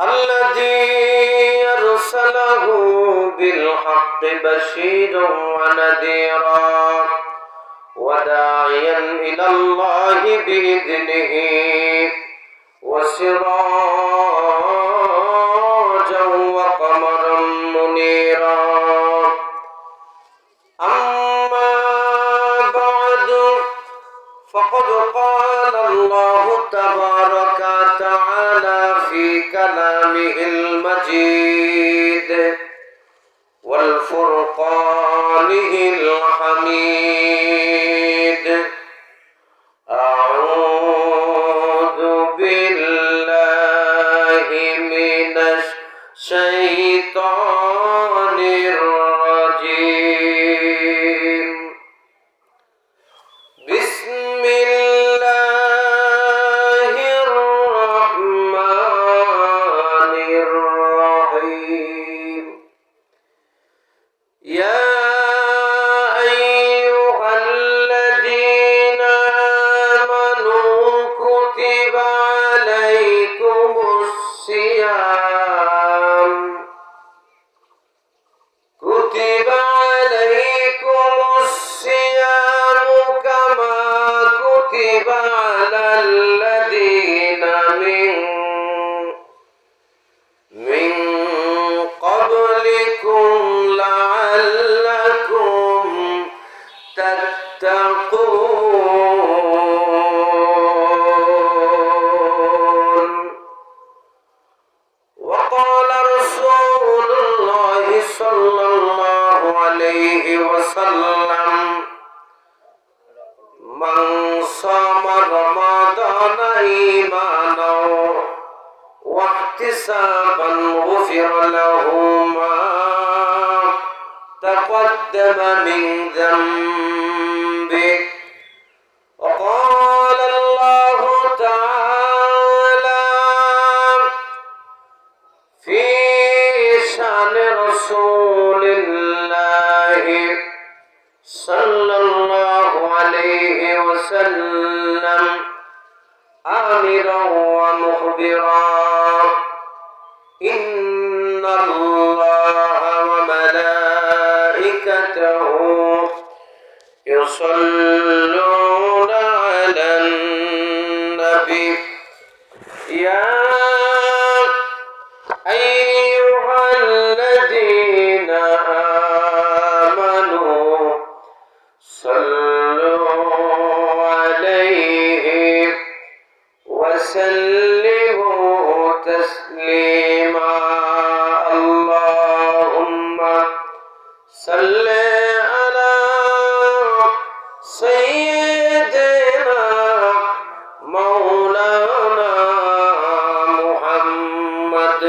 الذي أرسله بالحق بشيرا ونذيرا وداعيا إلى الله بإذنه وسراجا وقمرا منيرا. أما بعد فقد قال الله تبارك وتعالى في كلامه المجيد والفرقانه الحميد: أعوذ بالله من الشيطان الرجيم. بسم الله الرحمن الرحيم. يا أيها الذين آمنوا كتب عليكم الصيام كما كتب على الذين من قبلكم لعلكم تتقون. وقال رسول الله صلى الله عليه وسلم: من صام رمضان إيمانا واحتسابا غفر له ما تقدم من ذنبه. وقال الله تعالى في شأن رسول الله صلى الله عليه وسلم آمرا ومخبرا: إن الله وملائكته يصلون على النبي يا أيها الذين آمنوا صلوا عليه وسلموا تسليما. اللهم صل على سيدنا مولانا محمد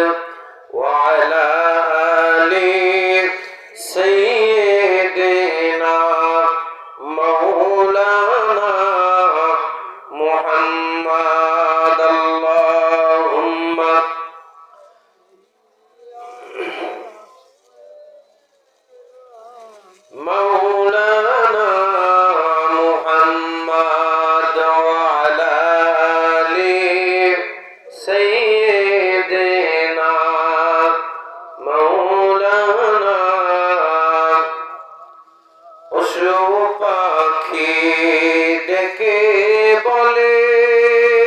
وعلى آل سيدنا مولانا محمد. اللهم مولانا محمد وعلى آل سيدنا مولانا পশু পাখি ডেকে বলেন,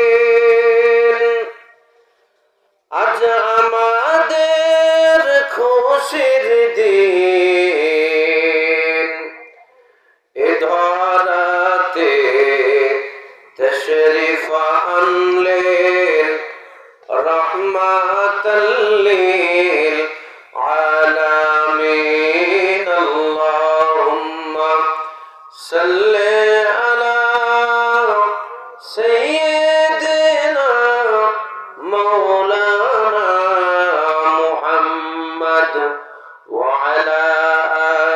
আজ আমাদের খুশির দিন। এ ধরাতে তশরিফ আনলেন রহমাতাল লিল আলামিন। আল্লাহুম্মা সাল্লি আলা সাইয়্যিদিনা মাওলানা মুহাম্মদ ওয়া আলা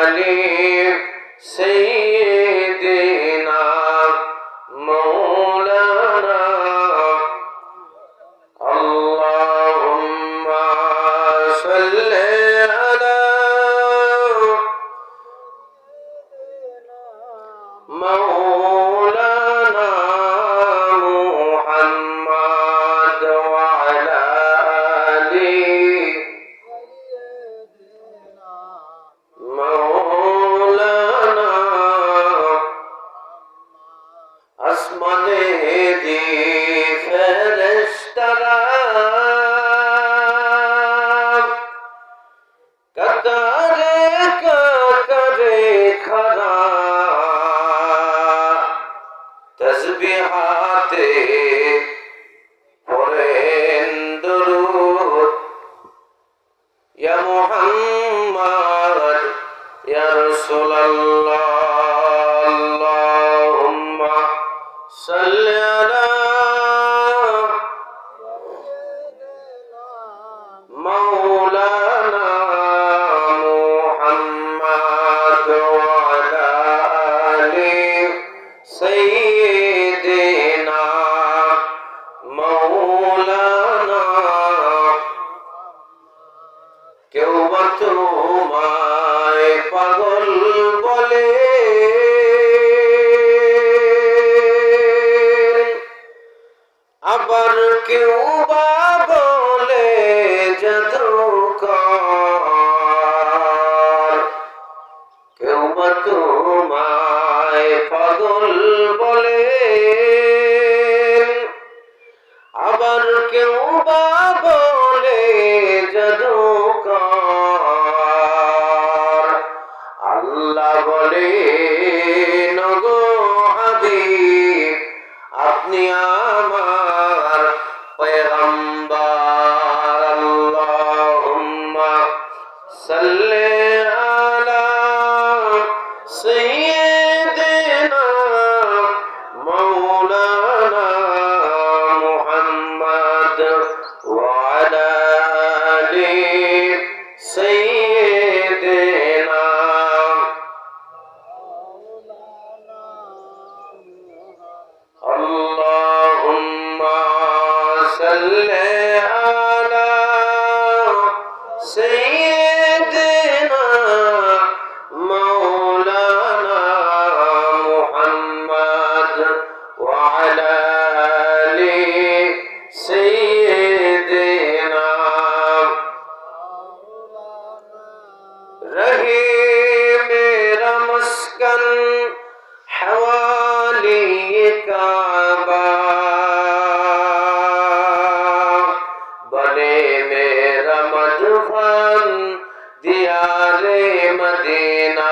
আলি সাইয়্যিদিনা মাওলানা। اللهم صل رسول الله اللهم صل على مولانا محمد وعلى آل سيدنا مولانا কেউ বা তোমায় পাগল বলে আবার কেউ বা বলে জাদুকর কেউ বা তোমায় পাগল বলে আবার কেউ বা বলে জাদুকর আল্লাহ বলে নগো হাবিব আপনি আমার পয়গম্বর আল্লাহুম্মা সাল্লি আলা সাইয়্যিদিনা মাওলানা মুহাম্মদ ওয়া আলা আলি সাইয়্যিদিনা اللهم صل على سيدنا مولانا محمد وعلى آل سيدنا رہے میرا مسکن حوالی کعبہ بنے میرا مدفن دیار مدینہ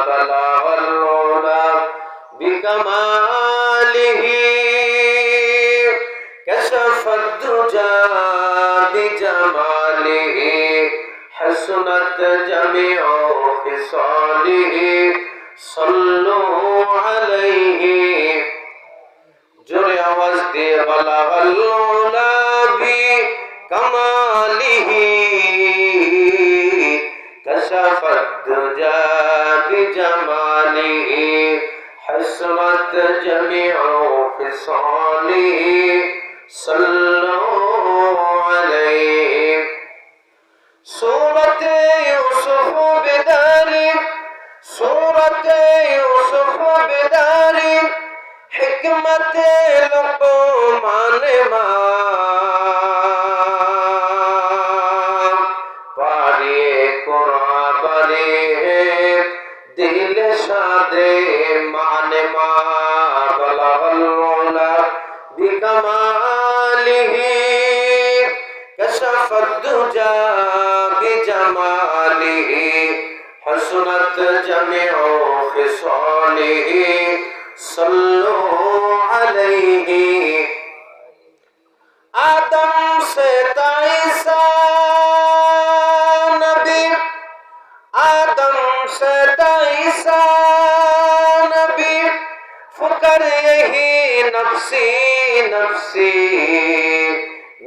بلغ العلا بکمالہ کشف الدجى بجمالہ حسنت جميع خصاله صلوا عليه جرى وزدي بلغ العلا بكماله كشف الدجى بجماله حسنت جميع خصاله صلوا عليه سورة يوسف بداري سورة يوسف بداري حكمة لقمان ما پاری قرآن بری ہے دل شاد مان ما بلغ العلا بکمالہ كشف الدجى بجماله حسنت جميع خصاله صلوا عليه آدم سے عیسیٰ نبی آدم سے عیسیٰ نبی فکر یہی نفسی نفسی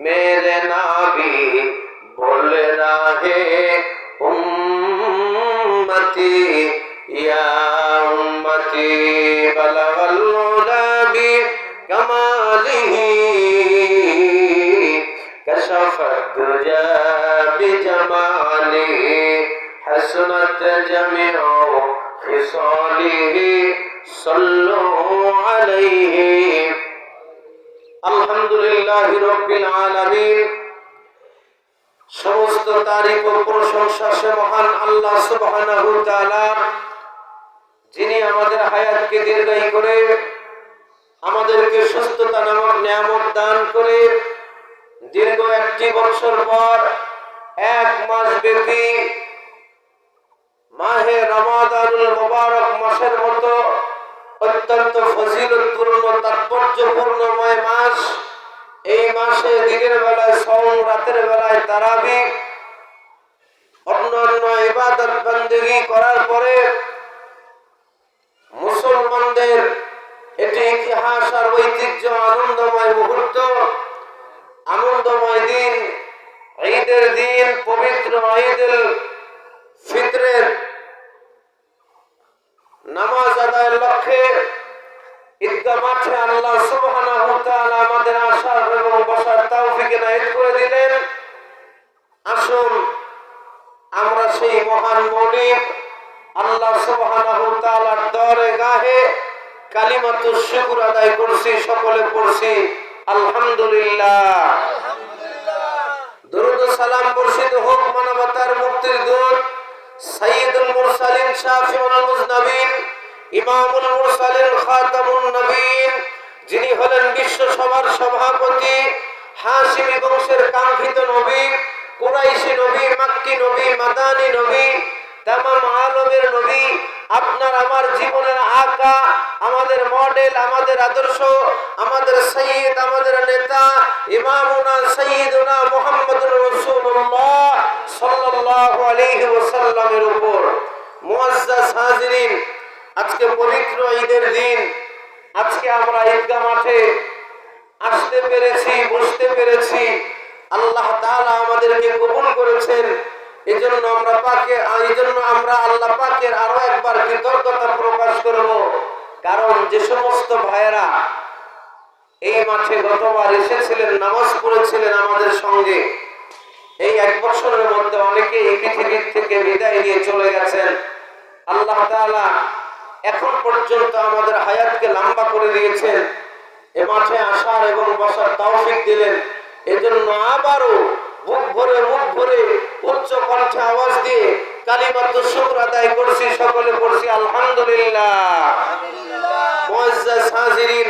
میرے نبی بول رہے امتی یا امتی بلغ العلا بکمالہ کشف الدجى بجمالہ حسنت جميع خصاله صلوا عليه আলহামদুলিল্লাহ রাব্বিল আলামিন সমস্ত তারিফ ও প্রশংসা সে মহান আল্লাহ সুবহানাহু ওয়া তাআলা যিনি আমাদের হায়াতকে দীর্ঘায়ু করে আমাদেরকে সুস্থতা নামক নিয়ামত দান করে দীর্ঘ একটি বছর পর এক মাস ব্যাপী মাহে রমাদানুল মুবারক মাসের মতো অত্যন্ত ফজিলতপূর্ণ তাৎপর্যপূর্ণময় মাস এই মাসে দিনের বেলায় সাওম রাতের বেলায় তারাবি অন্যান্য ইবাদত বন্দেগী করার পরে মুসলমানদের এটি ইতিহাস আর ঐতিহ্য, আনন্দময় মুহূর্ত, আনন্দময় দিন, ঈদের দিন, পবিত্র ঈদুল ফিতরের নামাজ আদায়ের লক্ষ্যে ঈদগাহ মাঠে আল্লাহ সুবহানাহু ওয়া তাআলা আমাদের আসার এবং বসার তৌফিক এনায়েত করে দিলেন। আসুন আমরা সেই মহান মৌলিদ আল্লাহ সুবহানাহু ওয়া তাআলার দরগাহে কালিমাতুশ শুকর আদায় করছি, সকলে পড়ছি আলহামদুলিল্লাহ। দরুদ ও সালাম বর্ষিত হোক মানবতার মুক্তির দূত সাইয়্যিদুল মুরসালিন শাফিউল মুজনাবিন ইমামুল মুরসালিন খাতামুন নবীন, যিনি হলেন বিশ্ব সভার সভাপতি, হাশিমি বংশের কাঙ্ক্ষিত নবী, কুরাইশি নবী, মাক্কি নবী, মাদানী নবী, তামাম আলমের নবী, আপনার আমার জীবনের আকা, আমাদের মডেল, আমাদের আদর্শ, আমাদের সাইয়্যিদ, আমাদের নেতা ইমামুনা সাইয়্যিদুনা মুহাম্মদুর রাসূলুল্লাহ সাল্লাল্লাহু আলাইহি ওয়াসাল্লামের উপর। মুআজ্জাজ হাজিরিন, আজকে পবিত্র ঈদের দিন, আজকে আমরা ঈদগাহ মাঠে আসতে পেরেছি, বসতে পেরেছি। আল্লাহ তাআলা আমাদেরকে কবুল করেছেন। এজন্য আমরা আল্লাহ পাকের আরো একবার কৃতজ্ঞতা প্রকাশ করব। কারণ যে সমস্ত ভাইয়েরা এই মাঠে গতবার এসেছিলেন, নামাজ পড়েছিলেন আমাদের সঙ্গে, এই এক বছরের মধ্যে অনেকে এই পৃথিবীর থেকে বিদায় নিয়ে চলে গেছেন। আল্লাহ তাআলা এখন পর্যন্ত আমাদের হায়াতকে লম্বা করে দিয়েছেন, এ মাঠে আসার এবং বসার তৌফিক দিলেন। এজন্য আবারও মুখ ভরে উচ্চ কণ্ঠে আওয়াজ দিয়ে কালিমাতুশ শুকর আদায় করছি, সকলে পড়ছি আলহামদুলিল্লাহ। মুআজ্জাজ হাজিরিন,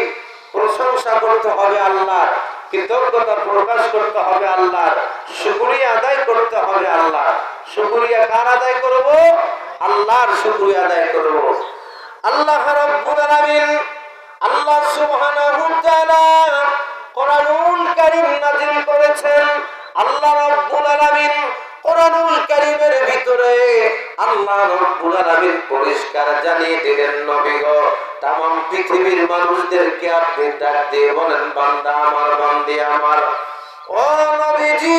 প্রশংসা করতে হবে আল্লাহর, কৃতজ্ঞতা প্রকাশ করতে হবে আল্লাহর, শুকরিয়া আদায় করতে হবে আল্লাহর। শুকরিয়া কার আদায় করব? আল্লাহর শুকরিয়া আদায় করব। আল্লাহ রাব্বুল আলামিন, আল্লাহ সুবহানাহু ওয়া তাআলা কোরআনুল কারীম নাযিল করেছেন। আল্লাহ রাব্বুল আলামিন কোরআনুল কারীমের ভিতরে আল্লাহ রাব্বুল আলামিন পরিষ্কার জানিয়ে দিলেন, নবী গো, तमाम পৃথিবীর মানুষদেরকে আপনি ডাক দিয়ে বলেন, বান্দা আমার, বান্দি আমার। ও নবীজি,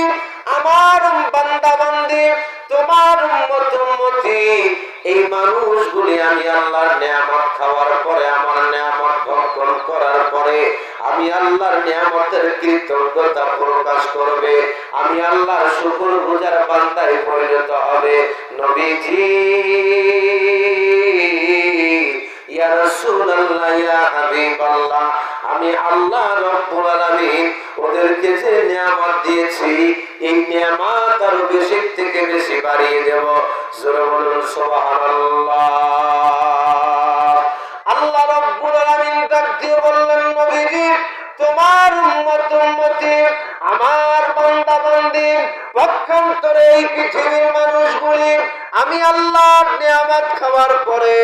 আমার বান্দা বান্দি, তোমার উম্মত উম্মতি, এই মানুষগুলি আমি আল্লাহর নিয়ামত খাওয়ার পরে, আমার নিয়ামত ভক্ষণ করার পরে আমি আল্লাহর নিয়ামতের কৃতজ্ঞতা প্রকাশ করবে, আমি আল্লাহর শুকরগুজার বান্দায় পরিণত হবে। নবীজি, ইয়া রাসূলুল্লাহ, ইয়া হাবিবাল্লাহ, আমি আল্লাহ রাব্বুল আলামিন ওদেরকে যে নিয়ামত দিয়েছি, এই নিয়ামত আরো বেশি থেকে বেশি বাড়িয়ে দেব। জোরে বলুন সুবহানাল্লাহ। আল্লাহ রাব্বুল আলামিন ডাক দিয়ে বললেন, নবীজি, তোমার উম্মত উম্মতি, আমার বান্দা বান্দি, পক্ষান্তরে এই পৃথিবীর মানুষগুলি আমি আল্লাহর নিয়ামত খাওয়ার পরে,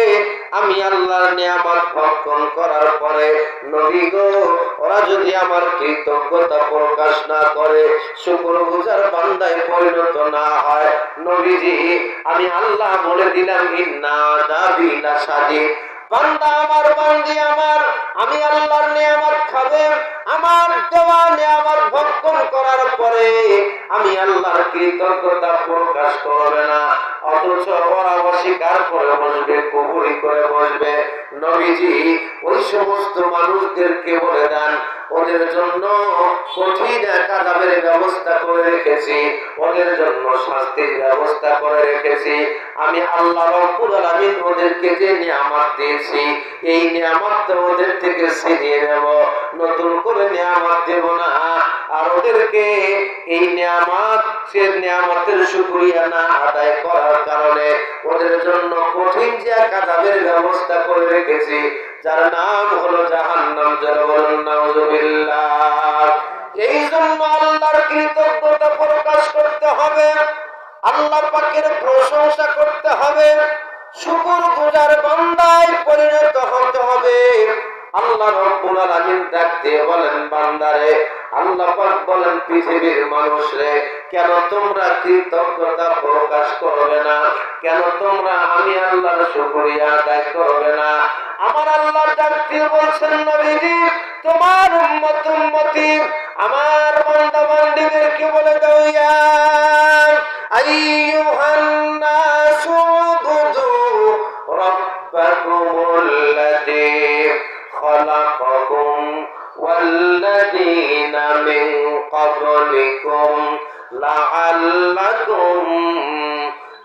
আমি আল্লাহর নিয়ামত ভক্ষণ করার পরে, নবী গো, ওরা যদি আমার কৃতজ্ঞতা প্রকাশ না করে, শুকরগুজার বান্দায় পরিণত না হয়, নবীজি, আমি আল্লাহ বলে দিলাম, ইন্না নাবিলা সাদিক, বান্দা আমার, বান্দি আমার, আমি আল্লাহর নিয়ামত খাবে, আমার দেওয়া নিয়ামত ভক্ষণ করার পরে আমি আল্লাহর কৃতজ্ঞতা প্রকাশ করবে না, অথচ ওরা অস্বীকার করে বসবে, কুফরি করে বসবে। নবীজি, ওই সমস্ত মানুষদেরকে বলে দেন, ওদের জন্য কঠিন আযাবের ব্যবস্থা করে রেখেছি, ওদের জন্য শাস্তির ব্যবস্থা করে রেখেছি। আমি আল্লাহ রাব্বুল আলামিন ওদেরকে যে নিয়ামত দিয়েছি, এই নিয়ামতটা ওদের থেকে ছিনিয়ে নেব, নতুন করে নিয়ামত দেব না। আর ওদেরকে এই নিয়ামতের শুকরিয়া না আদায় করার কারণে ওদের জন্য কঠিন যে আযাবের ব্যবস্থা করে রেখেছি, যার নাম হলো জাহান্নাম। যারা বলেন নাউযুবিল্লাহ। এই জন্য আল্লাহর কৃতজ্ঞতা প্রকাশ করতে হবে, আল্লাহ পাকের প্রশংসা করতে হবে, শুকরগুজার বান্দায় পরিণত হতে হবে। আল্লাহ রাব্বুল আলামিন ডাক দিয়ে বলেন, বান্দারে, আল্লাহ পাক বলেন, পৃথিবীর মানুষরে, কেন তোমরা কৃতজ্ঞতা প্রকাশ করবে না? কেন তোমরা আমি আল্লাহর শুকরিয়া আদায় করবে না? আমার আল্লাহ ডাক দিয়ে বলছেন, নবীজি তোমার উম্মতি আমার বান্দা বান্দীদেরকে বলে দাও, ইয়া আইয়ুহান নাসু উবুদু রাব্বাকুমুল্লাযী খালাকাকুম ওয়াল্লাযীনা মিন ক্বাবলিকুম লাআল্লাকুম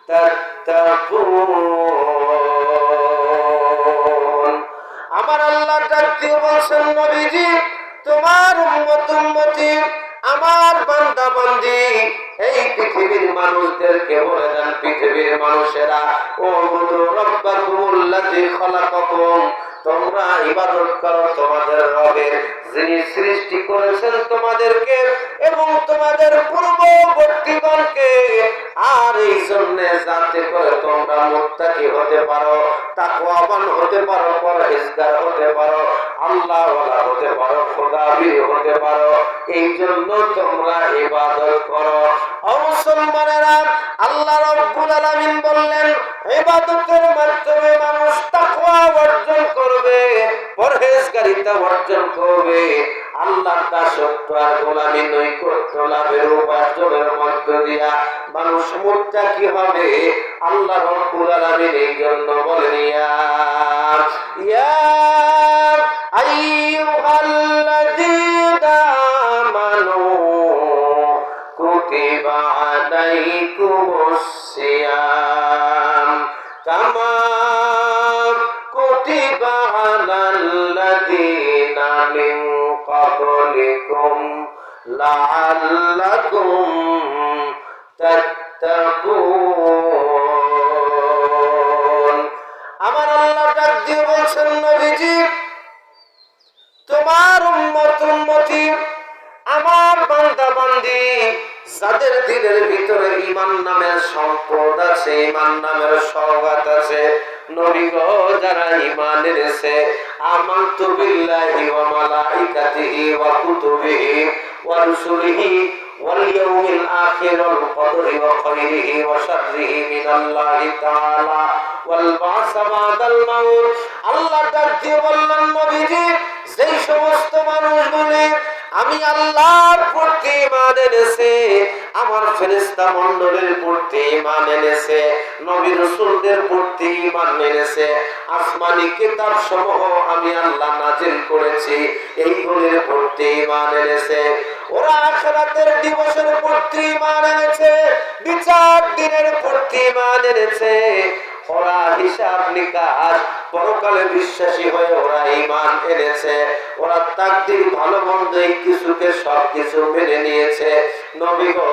তাত্তাকুন। আমার আল্লাহ ডাক দিয়ে বলছেন, নবীজি তোমার উম্মতি আমার বান্দা বান্দি এই পৃথিবীর মানুষদেরকে বলে দেন, পৃথিবীর মানুষেরা, উবুদু রাব্বাকুমুল্লাযী খালাকাকুম, তোমরা ইবাদত করো তোমাদের রবের, যিনি সৃষ্টি করেছেন তোমাদেরকে এবং তোমাদের পূর্ববর্তীগণকে, আর এই জন্য যাতে করে তোমরা মুত্তাকি হতে পারো, তাকওয়াবান হতে পারো, পরহেজগার হতে পারো, আল্লাহওয়ালা হতে পারো, খোদাবীর হতে পারো, এই জন্য তোমরা ইবাদত করো। ও মুসলমানেরা, আল্লাহ রাব্বুল আলামিন বললেন ইবাদতের মাধ্যমে মানুষ তাকওয়া অর্জন করবে, পরহেজগারিতা অর্জন করবে, আল্লাহর দাসত্ব আর গোলামি নৈকট্য লাভের উপার্জনের মধ্য দিয়া মানুষ মুত্তাকি হবে। আল্লাহ রাব্বুল আলামিন এই জন্য বলেন, ইয়া আইয়ুহাল্লাযীনা আমানু কুতিবা আলাইকুমুস সিয়াম কামা কুতিবা আলাল্লাযীনা মিন ক্বাবলিকুম লাআল্লাকুম তাত্তাকুন। আমার আল্লাহ ডাক দিয়ে বলছেন, নবীজি তোমার উম্মতি আমার বান্দা বান্দি যাদের দিলের ভিতরে ঈমান নামের সম্পদ আছে, ঈমান নামের সওগাত আছে, নবী গো যারা ঈমান এনেছে, আমানতু বিল্লাহি ওয়া মালাইকাতিহি ওয়া কুতুবিহি ওয়া রুসুলিহি ওয়াল ইয়াউমিল আখির ওয়াল কদরি ওয়া খাইরিহি ওয়া শাররিহি মিনাল্লাহি তাআলা ওয়াল বা'সা বা'দাল মাউত। আল্লাহ ডাক দিয়ে বললেন, নবীজি যেই সমস্ত মানুষগুলি আমি আল্লাহর প্রতি ঈমান এনেছে, আমার ফেরেশতা মণ্ডলীর প্রতি ঈমান এনেছে, নবী রাসূলদের প্রতি ঈমান এনেছে, আসমানি কিতাব সমূহ আমি আল্লাহ নাজিল করেছি এইগুলির প্রতি ঈমান এনেছে, ওরা আখিরাতের দিবসের প্রতি ঈমান এনেছে, বিচার দিনের প্রতি ঈমান এনেছে, ওরা হিসাব নিকাশ পরকালে বিশ্বাসী হয়ে ওরা ঈমান এনেছে, ওরা তাকদীর ভালো মন্দ এই কিছুকে সবকিছু মেনে নিয়েছে। নবী গো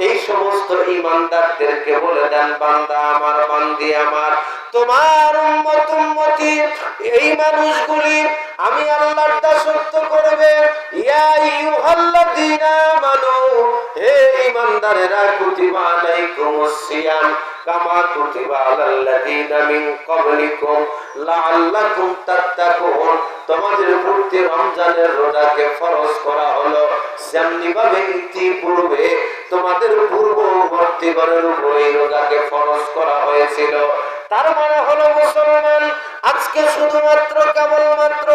এই সমস্ত ঈমানদারদেরকে বলে দেন, বান্দা আমার, বান্দি আমার, তোমার উম্মতি এই মানুষগুলি আমি আল্লাহর দাসত্ব করবে। ইয়া আইয়ুহাল্লাযীনা আমানু, হে ঈমানদারেরা, কুতিবা আলাইকুমুস সিয়াম কামা কুতিবা আলাল্লাযীনা মিন ক্বাবলিকুম লাআল্লাকুম তাত্তাকুন, তোমাদের প্রতি রমজানের রোজাকে ফরজ করা হলো যেমনি ভাবে ইতিপূর্বে তোমাদের পূর্ববর্তীগণের উপর এই রোজাকে ফরজ করা হয়েছিল। তার মানে হলো মুসলমান, আজকে শুধুমাত্র কেবলমাত্র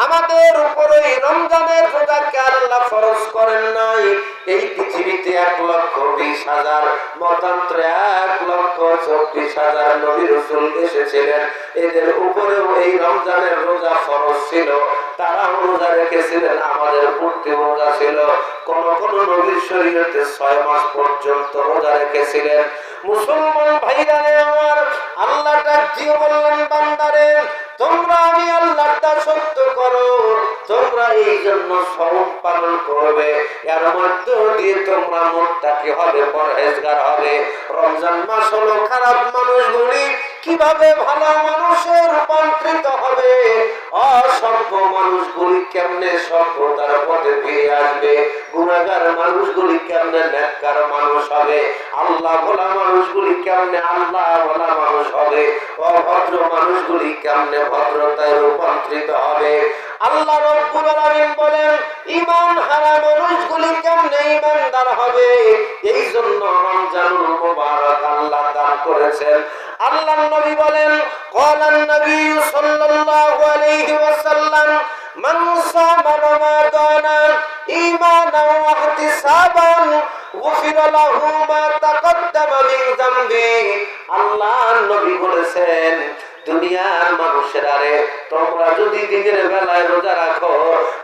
আমাদের উপরে রমজানের রোজাকে আল্লাহ ফরজ করেন নাই, এই পৃথিবীতে 1,20,000 মতান্তরে 1,24,000 নবী রাসূল এসেছিলেন, এদের উপরেও এই রমজানের রোজা ফরজ ছিল, তারাও রোজা রেখেছিলেন, আমাদের প্রতি রোজা ছিল, কোন কোন নবীর শরীয়তে 6 মাস পর্যন্ত রোজা রেখেছিলেন। মুসলমান ভাইরা আমার, আল্লাহ ডাক দিয়ে বললেন, বান্দারে তোমরা আমি আল্লাহর দাসত্ব করো, তোমরা এই জন্য সওম পালন করবে, এর মধ্য দিয়ে তোমরা মুত্তাকি হবে, পরহেজগার হবে। রমজান মাস হলো খারাপ মানুষগুলি কিভাবে ভালো মানুষে রূপান্তরিত হবে, অসভ্য মানুষগুলি কেমনে সভ্যতার পথে ফিরে আসবে, গুনাহগার মানুষগুলি কেমনে নেককার মানুষ হবে, আল্লাহ ভোলা মানুষগুলি কেমনে আল্লাহ ভোলা মানুষ হবে, অভদ্র মানুষগুলি কেমনে ভদ্রতায় রূপান্তরিত হবে। আল্লাহ রাব্বুল আলামিন বলেন ঈমান হারা মানুষগুলি কেমনে ঈমানদার হবে? এই জন্য রমজানুল মুবারক আল্লাহ দান করেছেন। আল্লাহর নবী বলেন ক্বালান নবী সাল্লাল্লাহু আলাইহি ওয়াসাল্লাম মান সামা রমাদানা ঈমানান ওয়া ইহতিসাবান গুফিরা লাহু মা তাকদ্দামা মিন যামবি। আল্লাহর নবী বলেছেন দুনিয়ার মানুষেরা রে, তোমরা যদি দিনের বেলায় রোজা রাখো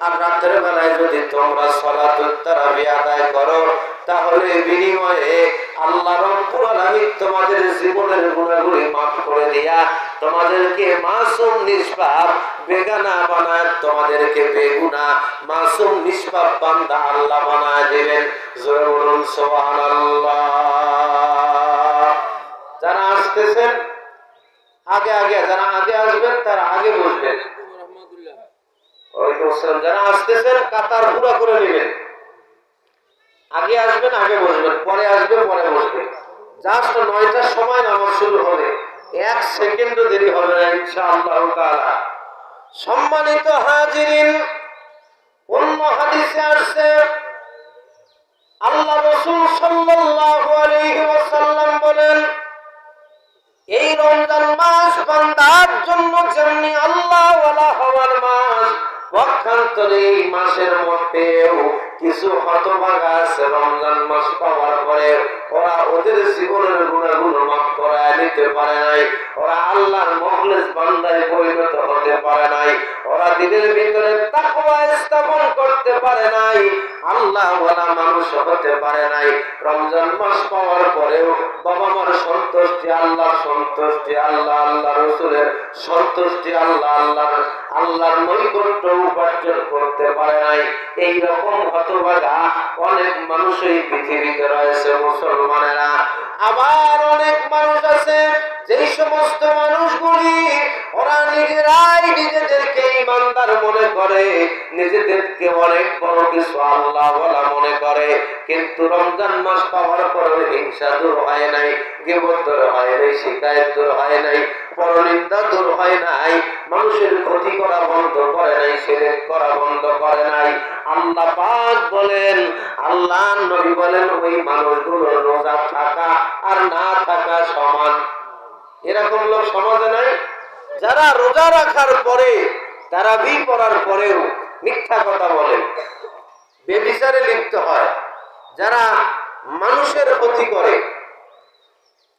আর রাতের বেলায় যদি তোমরা সালাতুত তারাবি আদায় করো, তাহলে বিনিময়ে আল্লাহ রাব্বুল আলামিন তোমাদের জীবনের গুনাহগুলি মাফ করে দিয়া তোমাদেরকে মাসুম নিষ্পাপ বেগানা বানায়, তোমাদেরকে বেগুনাহ মাসুম নিষ্পাপ বান্দা আল্লাহ বানায় দিবেন। জোরে বলুন সুবহানাল্লাহ। যারা আসতেছেন আগে আগে, যারা আগে আসবেন তারা আগে বসবেন। ওয়ালাইকুম আসসালাম। যারা আসতেছেন কাতার পুরো করে নেবেন, আগে আসবেন আগে বসবেন, পরে আসবেন পরে বসবেন। জাস্ট 9টার সময় নামাজ শুরু হবে, 1 সেকেন্ডও দেরি হবে না ইনশাআল্লাহ তাআলা। সম্মানিত হাজিরিন, অন্য হাদিসে আসছে আল্লাহ রাসূল সাল্লাল্লাহু আলাইহি ওয়াসাল্লাম বলেন এই রমজান মাস বান্দার জন্য যেমনি আল্লাহ ওয়ালা হওয়ার মাস, পক্ষান্তরে এই মাসের মধ্যেও কিছু হতভাগা আছে রমজান মাস পাওয়ার পরে ওরা ওদের জীবনের গুনাহগুলো মাফ করায় নিতে পারে নাই, ওরা আল্লাহর মুখলিস বান্দায় পরিণত হতে পারে নাই, ওরা দিনের ভিতরে তাকওয়া স্থাপন করতে পারে নাই, আল্লাহ ওয়ালা মানুষ হতে পারে নাই। রমজান মাস পাওয়ার পরেও বাবা মার সন্তুষ্টি, আল্লাহর সন্তুষ্টি, আল্লাহ আল্লাহ রাসূলের সন্তুষ্টি, আল্লাহর নৈকট্য উপার্জন করতে পারে নাই। এই রকম হতভাগা অনেক মানুষই পৃথিবীতে রয়েছে মুসলমানেরা। আবার অনেক মানুষ আছে যেই সমস্ত মানুষগুলি ওরা নিজেরাই নিজেদেরকে ঈমানদার মনে করে, নিজেদেরকে অনেক বড় কিছু আল্লাহ ওয়ালা মনে করে, কিন্তু রমজান মাস পাওয়ার পরে হিংসা দূর হয় নাই, গীবত দূর হয় নাই, শিকায়েত দূর হয় নাই, পরনিন্দা দূর হয় নাই, মানুষের ক্ষতি করা বন্ধ করে নাই, শিরক করা বন্ধ করে নাই। আল্লাহ পাক বলেন, আল্লাহর নবী বলেন ওই মানুষগুলোর রোজা থাকা আর না থাকা সমান। এরকম লোক সমাজে নাই যারা রোজা রাখার পরে তারাবি পড়ার পরেও মিথ্যা কথা বলে, বেবিচারে লিপ্ত হয়, যারা মানুষের ক্ষতি করে।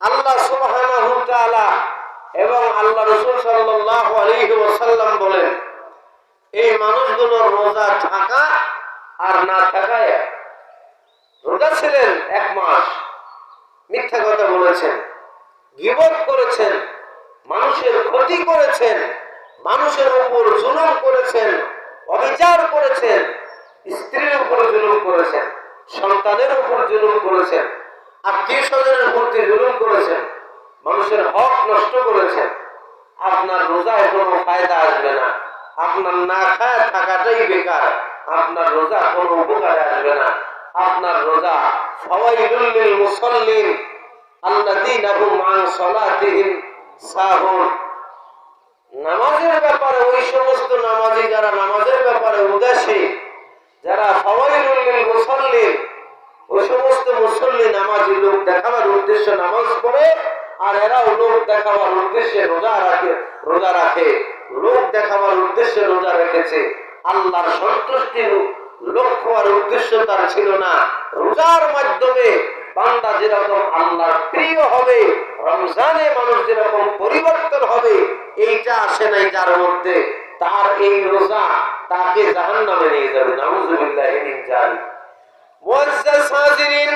আল্লাহ সুবহানাহু ওয়া তাআলা এবং আল্লাহ রাসূল সাল্লাল্লাহু আলাইহি ওয়াসাল্লাম বলেন এই মানুষগুলোর রোজা থাকা আর না থাকা এক। রোজা ছিলেন 1 মাস, মিথ্যা কথা বলেছেন, গীবত করেছেন, মানুষের ক্ষতি করেছেন, মানুষের উপর জুলুম করেছেন, অবিচার করেছেন, স্ত্রীর উপর জুলুম করেছেন, সন্তানের উপর জুলুম করেছেন, আত্মীয় স্বজনের প্রতি জুলুম করেছেন, মানুষের হক নষ্ট করেছেন। আপনার রোজায় কোনো ফায়দা আসবে না, আপনার না খায় থাকাটাই বেকার, আপনার রোজা কোনো উপকারে আসবে না। আপনার রোজা ফাওয়াইলুল লিল মুসাল্লিন আল্লাযীনা হুম আন সালাতিহিম সাহুন। নামাজের ব্যাপারে ওই সমস্ত নামাজি যারা নামাজের ব্যাপারে উদাসীন, যারা ফাওয়াইলুল লিল মুসাল্লিন, ওই সমস্ত মুসল্লি নামাজি লোক দেখাবার উদ্দেশ্যে নামাজ পড়ে আর এরাও লোক দেখাবার উদ্দেশ্যে রোজা রাখে, লোক দেখাবার উদ্দেশ্যে রোজা রেখেছে। আল্লাহর সন্তুষ্টির লক্ষ্য আর উদ্দেশ্য তার ছিল না। রোজার মাধ্যমে বান্দা যেরকম আল্লাহর প্রিয় হবে, রমজানে মানুষ যেরকম পরিবর্তন হবে, এইটা আসে নাই যার মধ্যে, তার এই রোজা তাকে জাহান্নামে নিয়ে যাবে। নাউযুবিল্লাহি মিন যালিক। মুআজ্জাজ হাজিরিন,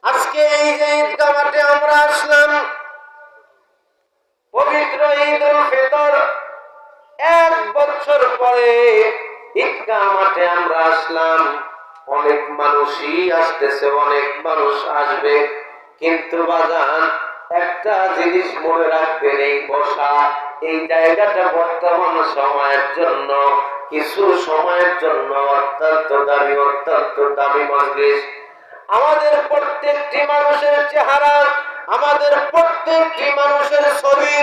আজকে এই যে ঈদগাহ মাঠে আমরা আসলাম, পবিত্র ঈদুল ফিতর 1 বছর পরে ঈদগাহ মাঠে আমরা আসলাম। অনেক মানুষই আসতেছে, অনেক মানুষ আসবে, কিন্তু বাজান একটা জিনিস মনে রাখবেন, এই বসা এই জায়গাটা বর্তমান সময়ের জন্য, কিছু সময়ের জন্য অত্যন্ত দামি মজলিস। আমাদের প্রত্যেকটি মানুষের চেহারা, আমাদের প্রত্যেকটি মানুষের ছবি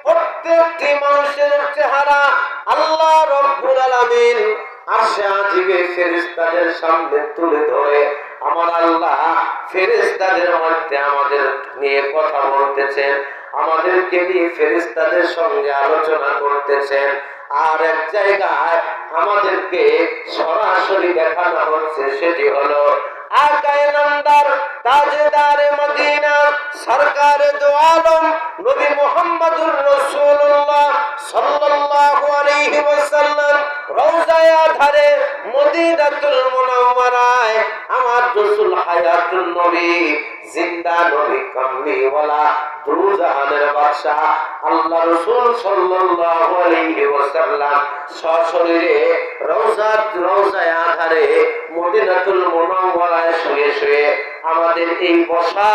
প্রত্যেকটি মানুষের চেহারা আল্লাহ রব্বুল আলামিন আরশে আজিমে ফেরেশতাদের সামনে তুলে ধরে আমার আল্লাহ ফেরেশতাদের মধ্যে আমাদের নিয়ে কথা বলতেছেন, আমাদেরকে নিয়ে ফেরেশতাদের সঙ্গে আলোচনা করতেছেন। আর এক জায়গায় আমাদেরকে সরাসরি দেখানো হচ্ছে, সেটি হলো আকায়ে নামদার তাজদারে মদিনা সরকারে দো আলম নবী মুহাম্মদুর রাসূলুল্লাহ সাল্লাল্লাহু আলাইহি ওয়াসাল্লাম রওজায়ে আধারে মদিনাতুল মুনাওয়ারায় আমার রাসূল হায়াতুন নবী জিন্দা নবী কামলিওয়ালা দুজাহানের বাদশা আল্লাহ রাসূল সাল্লাল্লাহু আলাইহি ওয়াসাল্লাম সশরীরে রওজায়ে আধারে মদিনাতুল মুনাওয়ারায় শুয়ে শুয়ে আমাদের এই বসা,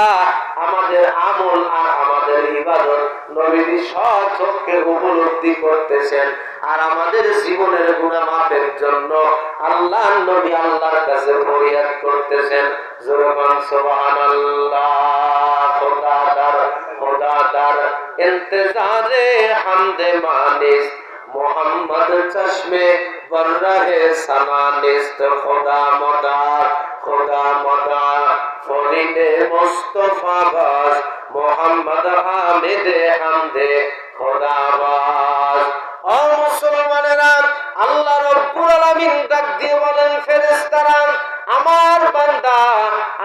আমাদের আমল আর আমাদের ইবাদত নবীজি স্বচক্ষে উপলব্ধি করতেছেন। আর আমাদের জীবনের গুনাহ মাফের জন্য আল্লাহর নবী আল্লাহর কাছে ফরিয়াদ করতেছেন। জোরে বলেন সুবহানাল্লাহ। খোদাদার ইন্তজারে হামদে মানিস মোহাম্মদ চশমে বর্রাহে সানানিস্ত খোদা মদা ফরিদে মুস্তাফা বাস মোহাম্মদ হামিদে হামদে খোদাবাস। ও মুসলমানেরা, আল্লাহ রব্বুল আলামিন ডাক দিয়ে বলেন, ফেরেশতারা আমার বান্দা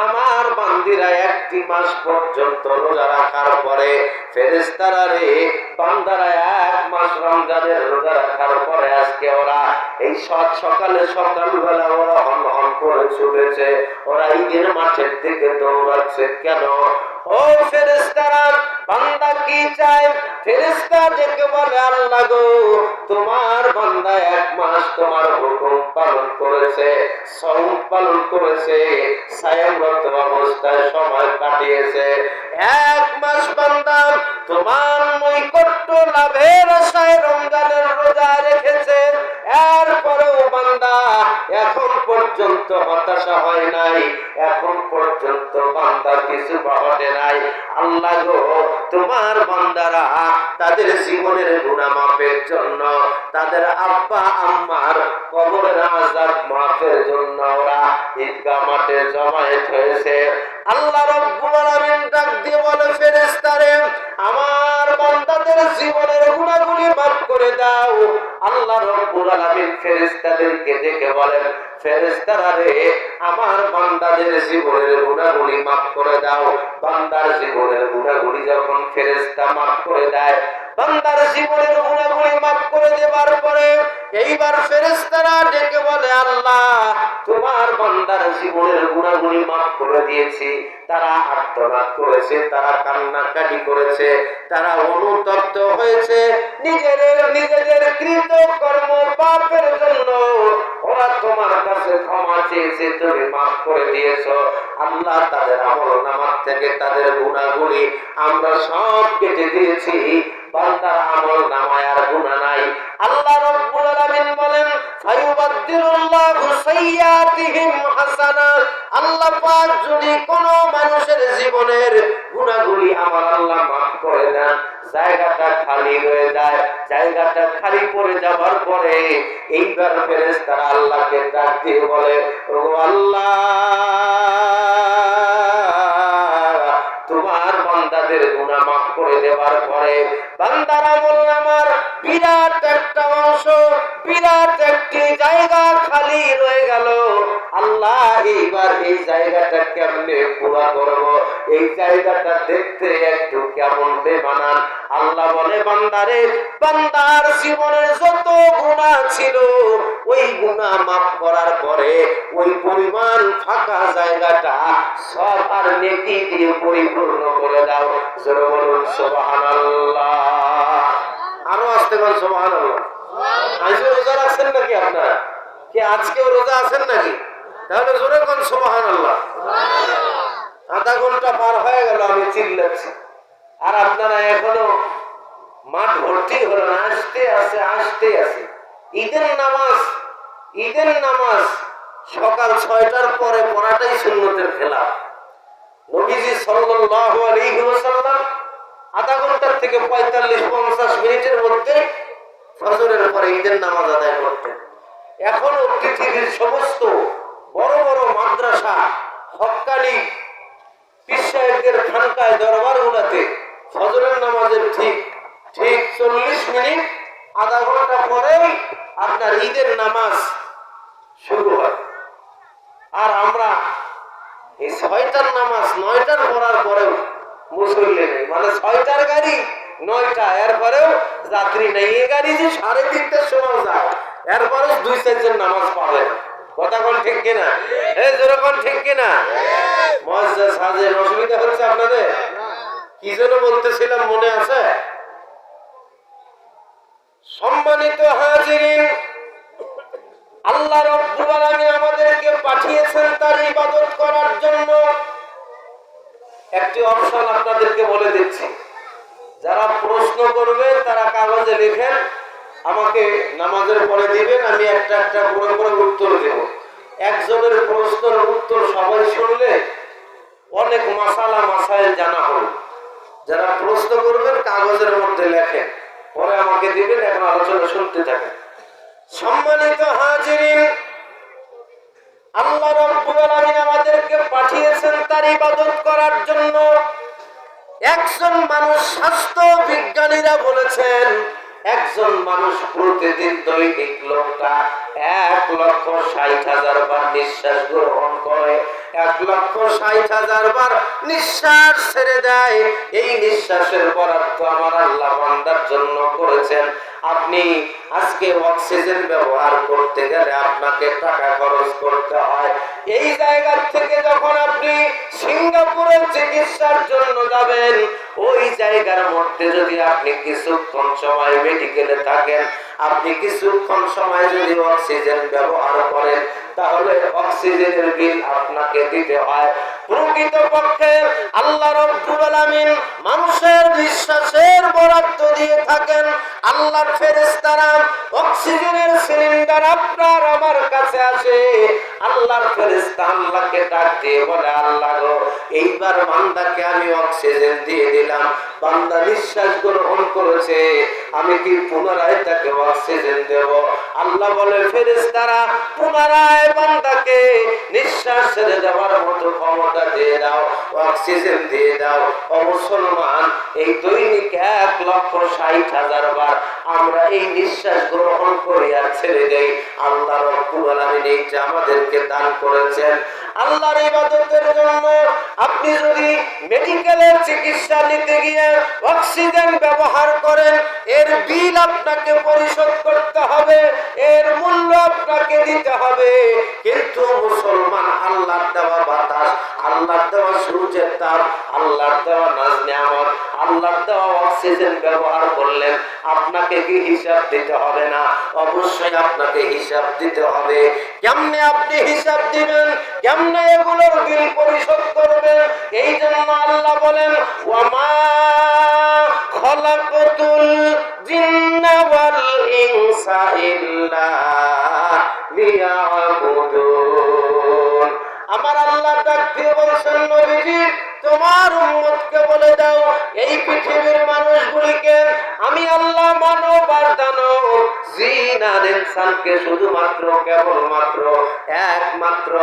আমার বান্দিরা একটি মাস পর্যন্ত রোজা রাখার পরে ফেরেশতারা রে বান্দারা এক মাস রমজানের রোজা রাখার পরে আজকে ওরা এই সকালবেলা ওরা হন করে ছুটেছে, ওরা ঈদের মাঠের দিকে দৌড়াচ্ছে। কেন? ও ফেরেশতারা বান্দা কি চায়? ফেরেশতা ডেকে বলে, আল্লাহ গো তোমার বান্দা এক মাস তোমার হুকুম পালন করেছে, সওম পালন করেছে, সায়ামরত অবস্থায় সময় কাটিয়েছে। এক মাস বান্দা তোমার নৈকট্য লাভের আশায় রমজানের রোজা রেখেছে, এরপরেও বান্দা এখন পর্যন্ত হতাশা হয় নাই, এখন পর্যন্ত বান্দা কিছু ঘটে নাই। আল্লাহ গো তোমার বান্দারা তাদের জীবনের গুনাহ মাফের জন্য, তাদের আব্বা আম্মার কবরের আযাব মাফের জন্য ওরা ঈদগাহ মাঠে জমায়েত হয়েছে। আল্লাহ রব্বুল আলামিন ডাক দিয়ে বলে, ফেরেশতারে আমার বান্দাদের জীবনের গুনাহগুলি মাফ করে দাও। আল্লাহ রব্বুল আলামিন ফেরেশতাদেরকে ডেকে বলেন, ফেরেশতারা রে আমার বান্দাদের জীবনের গুনাহগুলি মাফ করে দাও। বান্দার জীবনের গুনাহগুলি যখন ফেরেশতা মাফ করে দেয়, বান্দার জীবনের গুনাহগুলি মাফ করে দেওয়ার পরে এইবার ফেরেশতারা ডেকে বলে, আল্লাহ তোমার বান্দার জীবনের গুনাহগুলি মাফ করে দিয়েছি। তারা আর্তনাদ করেছে, তারা কান্নাকাটি করেছে, তারা অনুতপ্ত হয়েছে নিজেদের কৃত কর্ম পাপের জন্য। ওরা তোমার কাছে ক্ষমা চেয়েছে, তুমি মাফ করে দিয়েছো। আল্লাহ তাদের আমলনামার থেকে তাদের গুনাহগুলি আমরা সব কেটে দিয়েছি, বান্দার আমলনামায় আর গুনাহ নাই। আল্লাহ রাব্বুল আলামিন বলেন, ফায়ুবাদদিলুল্লাহু সাইয়্যাতিহিম হাসানাত। আল্লাহ পাক যদি কোন মানুষের জীবনের গুনাহগুলি আমার আল্লাহ মাফ করে দেন, জায়গাটা খালি হয়ে যায়। জায়গাটা খালি পড়ে যাবার পরে এইবার ফেরেশতারা আল্লাহকে ডাক দিয়ে বলে, ও আল্লাহ তোমার বান্দাদের গুনাহ মাফ করে দেওয়ার পরে বান্দার আমলনামার বিরাট একটা অংশ, বিরাট একটি জায়গা খালি রয়ে গেল। আল্লাহ এইবার এই জায়গাটা কেমনে পুরা করব? এই জায়গাটা দেখতে একটু কেমন বেমানান। আল্লাহ বলে, বান্দারে বান্দার জীবনের যত গুনাহ ছিল ওই গুনাহ মাফ করার পরে ওই পরিমাণ ফাঁকা জায়গাটা সব আর নেকি দিয়ে পরিপূর্ণ করে দাও। জোরে বলুন সুবহানাল্লাহ। আরো আসতে বল সুবহানাল্লাহ। আজকে রোজা রাখছেন নাকি আপনারা? কি আজকেও রোজা আছেন নাকি? তাহলে জোরে কোন সুবহানাল্লাহ। আধা ঘন্টা পার হয়ে গেল আমি চিল্লাচ্ছি, আর আপনারা এখনো মাঠ ভর্তি হলো না, আসতে আছে। ঈদের নামাজ সকাল 6টার পরে পড়াটাই সুন্নতের খেলাফ। নবীজি সাল্লাল্লাহু আলাইহি ওয়াসাল্লাম আধা ঘন্টার থেকে 45-50 মিনিটের মধ্যে ফজরের পরে ঈদের নামাজ আদায় করতেন। এখনো পৃথিবীর সমস্ত বড় বড় মাদ্রাসা, হক্কানি পীর সাহেবদের খানকায় দরবারগুলোতে ফজরের নামাজের ঠিক 40 মিনিট আধা ঘন্টা পরেই আপনার ঈদের নামাজ শুরু হয়। আর আমরা এই 6টার নামাজ 9টার পড়ার পরেও মুসল্লি নেই, মানে 6টার গাড়ি 9টা, এরপরেও যাত্রী নেই। এই গাড়ি যে 3:30টার সময় যায়, এরপরেও 2-4 জন নামাজ পাবে না। কথা কোন ঠিক কিনা? যেরকম ঠিক কিনা? মুআজ্জাজ হাজির, অসুবিধা হচ্ছে আপনাদের? কি জন্য বলতেছিলাম মনে আছে? সম্মানিত হাজিরিন, আল্লাহ রাব্বুল আলামিন আমাদেরকে পাঠিয়েছেন তার ইবাদত করার জন্য। একটি অপশন আপনাদেরকে বলে দিচ্ছি, যারা প্রশ্ন করবেন তারা কাগজে লিখেন, আমাকে নামাজের পরে দিবেন, আমি একটা একটা করে করে উত্তর দেব। একজনের প্রশ্নের উত্তর সবাই শুনলে অনেক মাসাইল জানা হল। যারা প্রশ্ন করবেন কাগজের মধ্যে লেখেন, পরে আমাকে দিবেন, এখন আলোচনা শুনতে থাকেন। সম্মানিত হাজিরিন, আল্লাহ রাব্বুল আলামিন আমাদেরকে পাঠিয়েছেন তার ইবাদত করার জন্য। একজন মানুষ, স্বাস্থ্য বিজ্ঞানীরা বলেছেন, একজন মানুষ প্রতিদিন দৈনিক লোকটা 1,60,000 বার নিঃশ্বাস গ্রহণ করে, 1,60,000 বার নিঃশ্বাস ছেড়ে দেয়। এই নিঃশ্বাসের বরাদ্দ আমার আল্লাহ বান্দার জন্য করেছেন। আপনি আজকে অক্সিজেন ব্যবহার করতে গেলে আপনাকে টাকা খরচ করতে হয়। এই জায়গা থেকে যখন আপনি সিঙ্গাপুরে চিকিৎসার জন্য যাবেন, ওই জায়গার মধ্যে যদি আপনি কিছুক্ষণ সময় মেডিকেলে থাকেন, আপনি কিছুক্ষণ সময় যদি অক্সিজেন ব্যবহার করেন, তাহলে অক্সিজেনের বিল আপনাকে দিতে হয়। প্রকৃতপক্ষে আল্লাহ রাব্বুল আলামিন মানুষের নিঃশ্বাসের বরাদ্দ দিয়ে থাকেন। আল্লাহর ফেরেশতারা অক্সিজেনের সিলিন্ডার আপনার আমার কাছে আসে, আল্লাহর ফেরেশতা আল্লাহকে ডাক দিয়ে বলে, আল্লাহ গো, এইবার বান্দাকে আমি অক্সিজেন দিয়ে দিলাম, বান্দা নিঃশ্বাস গ্রহণ করেছে, আমি কি পুনরায় তাকে অক্সিজেন দেব? আল্লাহ বলে, ফেরেশতারা পুনরায় বান্দাকে নিঃশ্বাস ছেড়ে দেওয়ার মতো ক্ষমতা দিয়ে দাও, অক্সিজেন দিয়ে দাও। ও মুসলমান, এই দৈনিক 1,60,000 বার আমরা এই নিঃশ্বাস গ্রহণ করি আর ছেড়ে দেই। আল্লাহ রাব্বুল আলামিন এইটা আমাদেরকে দান করেছেন আল্লাহর ইবাদতের জন্য। আপনি যদি মেডিকেলের চিকিৎসা নিতে গিয়ে অক্সিজেন ব্যবহার করেন, এর বিল আপনাকে পরিশোধ করতে হবে, এর মূল্য আপনাকে দিতে হবে। কিন্তু মুসলমান, আল্লাহর দেওয়া বাতাস, আল্লাহর দেওয়া সূর্যের তাপ, আল্লাহর দেওয়া নাজ নিয়ামত, আল্লাহর দেওয়া অক্সিজেন ব্যবহার করলেন, আপনাকে কি হিসাব দিতে হবে না? অবশ্যই আপনাকে হিসাব দিতে হবে। কেমনে আপনি হিসাব দিবেন? কেমনে এগুলোর বিল পরিশোধ করবেন? এই জন্য আল্লাহ বলেন, ওয়ামা খলাকতুল জিন্না ওয়াল ইনসা ইল্লা লিয়াবুদুন। আমার আল্লাহ ডাক দিয়ে বলছেন, নবীজি তোমার উম্মতকে বলে দাও, এই পৃথিবীর মানুষগুলিকে আমি আল্লাহ মানব আর দানব, জিন আর ইনসানকে শুধুমাত্র কেবলমাত্র একমাত্র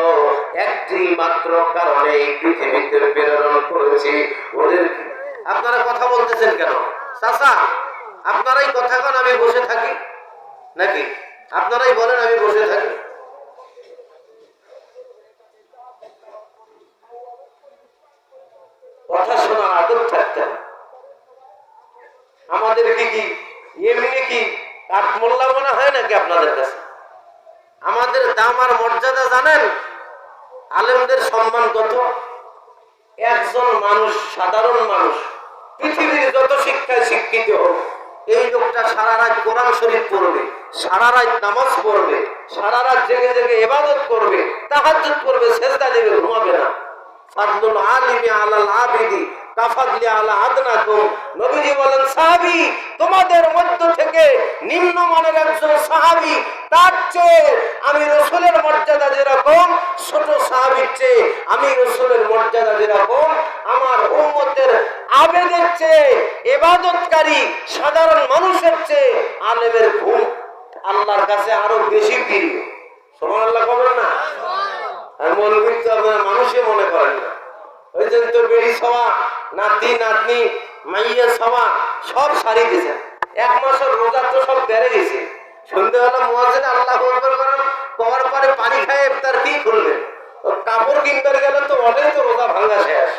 একটি মাত্র কারণে এই পৃথিবীতে প্রেরণ করেছি। ওদের আপনারা কথা বলতেছেন কেন? চাচা, আপনারাই কথা কন, আমি বসে থাকি নাকি? আপনারাই বলেন আমি বসে থাকি। কথা শোনার আদব থাকতে হবে। আমাদেরকে কি এমনি কি কাঠ মোল্লা মনে হয় নাকি আপনাদের কাছে? আমাদের দাম আর মর্যাদা জানেন? আলেমদের সম্মান কত? একজন মানুষ, সাধারণ মানুষ, পৃথিবীর যত শিক্ষায় শিক্ষিত হোক, এই লোকটা সারা রাত কোরআন শরীফ পড়বে, সারা রাত নামাজ পড়বে, সারা রাত জেগে জেগে ইবাদত করবে, তাহাজ্জুদ করবে, সেজদা দেবে, ঘুমাবে না। ফাদলুল আলিমি আলাল আবিদি কাফাদলি আলা আদনাকুম। নবীজি বলেন, সাহাবী তোমাদের মধ্য থেকে নিম্নমানের একজন সাহাবী, তার চেয়ে আমি রাসূলের মর্যাদা যেরকম, ছোট সাহাবীর চেয়ে আমি রাসূলের মর্যাদা যেরকম, আমার উম্মতের আবেদের চেয়ে ইবাদতকারী সাধারণ মানুষের চেয়ে আলেমের ঘুম আল্লাহর কাছে আরো বেশি প্রিয়। সুবহানাল্লাহ বলেন না? আর মৌলবী তো আপনারা মানুষই মনে করেন না। ওই জন্য তো বেড়ি সওয়া, নাতি নাতনি, মাইয়া সওয়া সব সারি দিয়েছেন। এক মাসের রোজা তো সব বেড়ে গেছে। সন্ধ্যাবেলা মুয়াজ্জিন আল্লাহু আকবার করেন, করার পরে পানি খায় ইফতার কি করবেন? কাপড় কিনতে গেলে তো অনেক তো রোজা ভাঙা শেষ।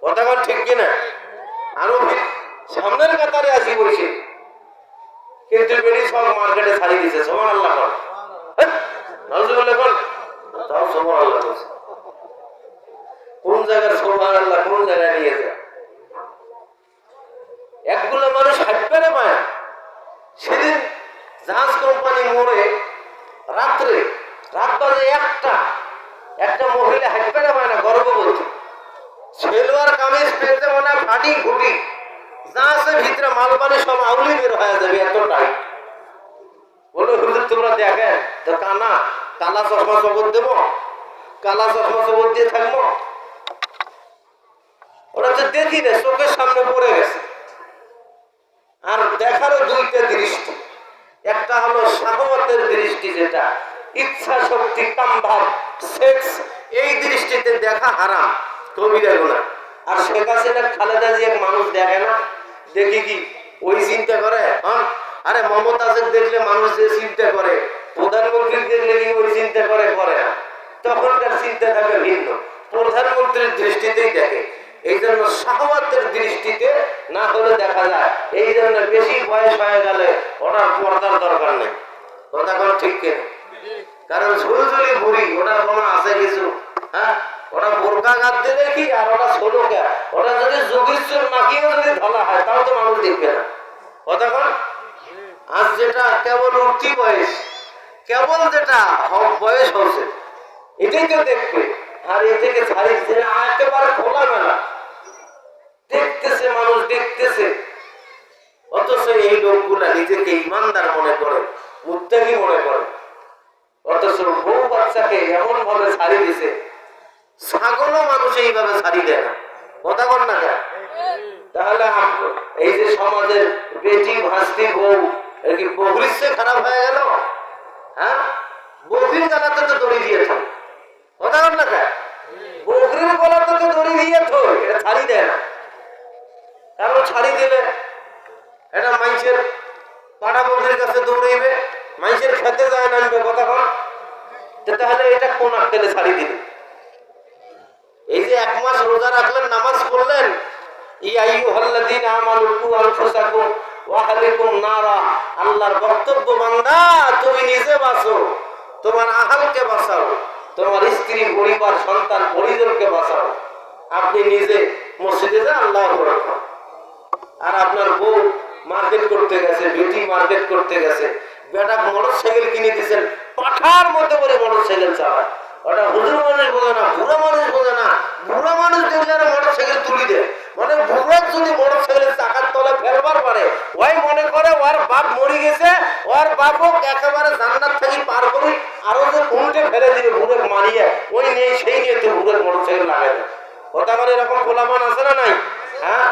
কথা বল ঠিক কিনা? আরো সামনের কাতারে আসি বলছি, কিন্তু বেড়ি সব মার্কেটে ছাড়িয়ে দিয়েছে। সুবহানাল্লাহ বল, নাউজুবিল্লাহ বল, তাও সুবহানাল্লাহ বলছে। কোন জায়গার সুবহানাল্লাহ, কোন জায়গায় নিয়ে যায়? একগুলো মানুষ হাঁটতে পায়। সেদিন জাহাজ কোম্পানি মোড়ে রাত্রে রাত বাজে একটা মহিলা হাঁটতে পায় না, গর্ভবতী, সেলোয়ার কামিজ পেতে মনে হয় ফাটি ঘুটি, যা আছে ভিতরে মালবানি সব আউলি বের হয়ে যাবে, এত টাইট। বলে হুজুর তোমরা দেখেন তো কালা চশমা চবর দেবো, কালা চশমা চবর দিয়ে থাকবো। ওরা তো দেখি না, চোখের সামনে পড়ে গেছে। আর দেখারও দুইটা দৃষ্টি, একটা হলো শাহওয়াতের দৃষ্টি, যেটা ইচ্ছা শক্তি, কামভাব, সেক্স, এই দৃষ্টিতে দেখা হারাম, কবিরা গুনাহ। আর শেখ হাসিনা, খালেদা জিয়া মানুষ দেখে না, দেখি কি ওই চিন্তা করে? আরে মমতাজের দেখলে মানুষ যে চিন্তা করে, প্রধানমন্ত্রী দেখলে কি ওই চিন্তা করে? করে না। তখন তার চিন্তা থাকে ভিন্ন, প্রধানমন্ত্রীর দৃষ্টিতেই দেখে। এই জন্য শাহওয়াতের দৃষ্টিতে না হলে দেখা যায়। এই জন্য বেশি বয়স হয়ে গেলে ওনার পর্দার দরকার নেই। কথা কোন ঠিক কিনা? কারণ ঝুলঝুলি বুড়ি, ওনার কোনো আছে কিছু? হ্যাঁ, ওরা বোরকা গাদ দিলে কি, আর ওরা ছোট কে, ওরা যদি যোগীশ্বর মাখিয়েও যদি ধলা হয় তাও তো মানুষ দেখবে না। কথা কোন? আজ যেটা কেবল উঠতি বয়স, কেবল যেটা বয়স হচ্ছে, এটাই তো দেখবে। আর এ থেকে ছাড়িয়েছে একেবারে খোলা মেলা, দেখতেছে মানুষ, দেখতেছে। অথচ এই লোকগুলা নিজেকে ইমানদার মনে করে, মুত্তাকি মনে করে। অথচ বউ বাচ্চাকে এমন ভাবে ছাড়িয়ে দিছে, ছাগলও মানুষ এইভাবে ছাড়িয়ে দেয় না। কথা বল না কেন? তাহলে এই যে সমাজের বেটি, ভাস্তি, বউ, এর কি বকরির চেয়ে খারাপ হয়ে গেল? হ্যাঁ, বকরির গলাতে তো দড়ি দিয়েছে। কথা বল না কেন? বকরির গলাতে তো দড়ি দিয়েছ, এটা ছাড়ি দেয় না। কারণ ছাড়ি দিলে এটা মানুষের পাড়া বকরির কাছে দৌড়াইবে, মানুষের খেতে যায় নামবে। কথা বল, তাহলে এটা কোন আক্কেলে ছাড়ি দিবে? এই যে এক মাস রোজা রাখলেন, নামাজ পড়লেন, আল্লাহর বক্তব্য, বান্দা তুমি নিজে বাঁচো, তোমার আহালকে বাঁচাও, তোমার স্ত্রী, পরিবার, সন্তান, পরিজনকে বাঁচাও। আপনি নিজে মসজিদে যান, আল্লাহ রাখুন। আর আপনার বউ মার্কেট করতে গেছে, বেটি মার্কেট করতে গেছে, বেটা মোটরসাইকেল কিনে দিচ্ছেন, পাঠার মতো করে মোটরসাইকেল চালায়। ওটা হুজুর মানুষ বোঝে না, বুড়া মানুষ বোঝে না। বুড়া মানুষ দেখলে মোটরসাইকেল তুলি দেয়, মানে বুড়া যদি মোটরসাইকেলের চাকার তলে ফেলবার পারে, ওই মনে করে ওর বাপ মরে গেছে, ওর বাপও একেবারে জান্নাত থেকে পার করি, আরো যে উল্টে ফেলে দিবে বুড়ে মারিয়ে, ওই নেই সেই নিয়ে তো বুড়ের মোটরসাইকেল লাগে না। কথা মানে এরকম পোলাপান আছে না নাই? হ্যাঁ,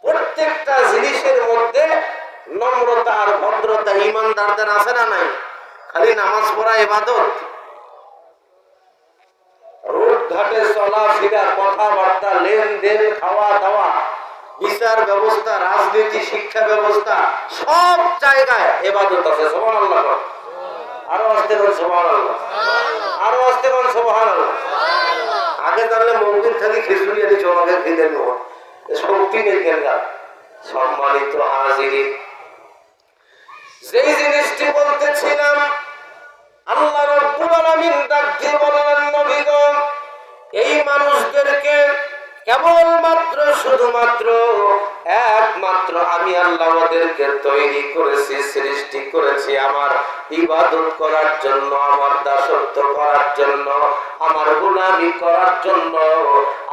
প্রত্যেকটা জিনিসের মধ্যে নম্রতা আর ভদ্রতা ইমানদারদের আছে না নাই? খালি নামাজ পড়া ইবাদত? রোড ঘাটে চলাফেরা, কথাবার্তা, লেনদেন, খাওয়া দাওয়া, বিচার ব্যবস্থা, রাজনীতি, শিক্ষা ব্যবস্থা, সব জায়গায় ইবাদত আছে। সুবহানাল্লাহ। আরো আসতে পারেন সুবহানাল্লাহ, আরো আসতে পারেন সুবহানাল্লাহ। আগে তাহলে মন্দির থেকে খিচুড়ি আনি চোমাকে খেতে নেব, শক্তি নেই কেন? সম্মানিত হাজিরিন, যেই জিনিসটি বলতেছিলাম, আল্লাহ রাব্বুল আলামিন ডাক দিয়ে বললেন, নবীগণ, এই মানুষদেরকে কেবলমাত্র, শুধুমাত্র, একমাত্র আমি আল্লাহ ওদেরকে তৈরি করেছি, সৃষ্টি করেছি আমার ইবাদত করার জন্য, আমার দাসত্ব করার জন্য, আমার গোলামি করার জন্য।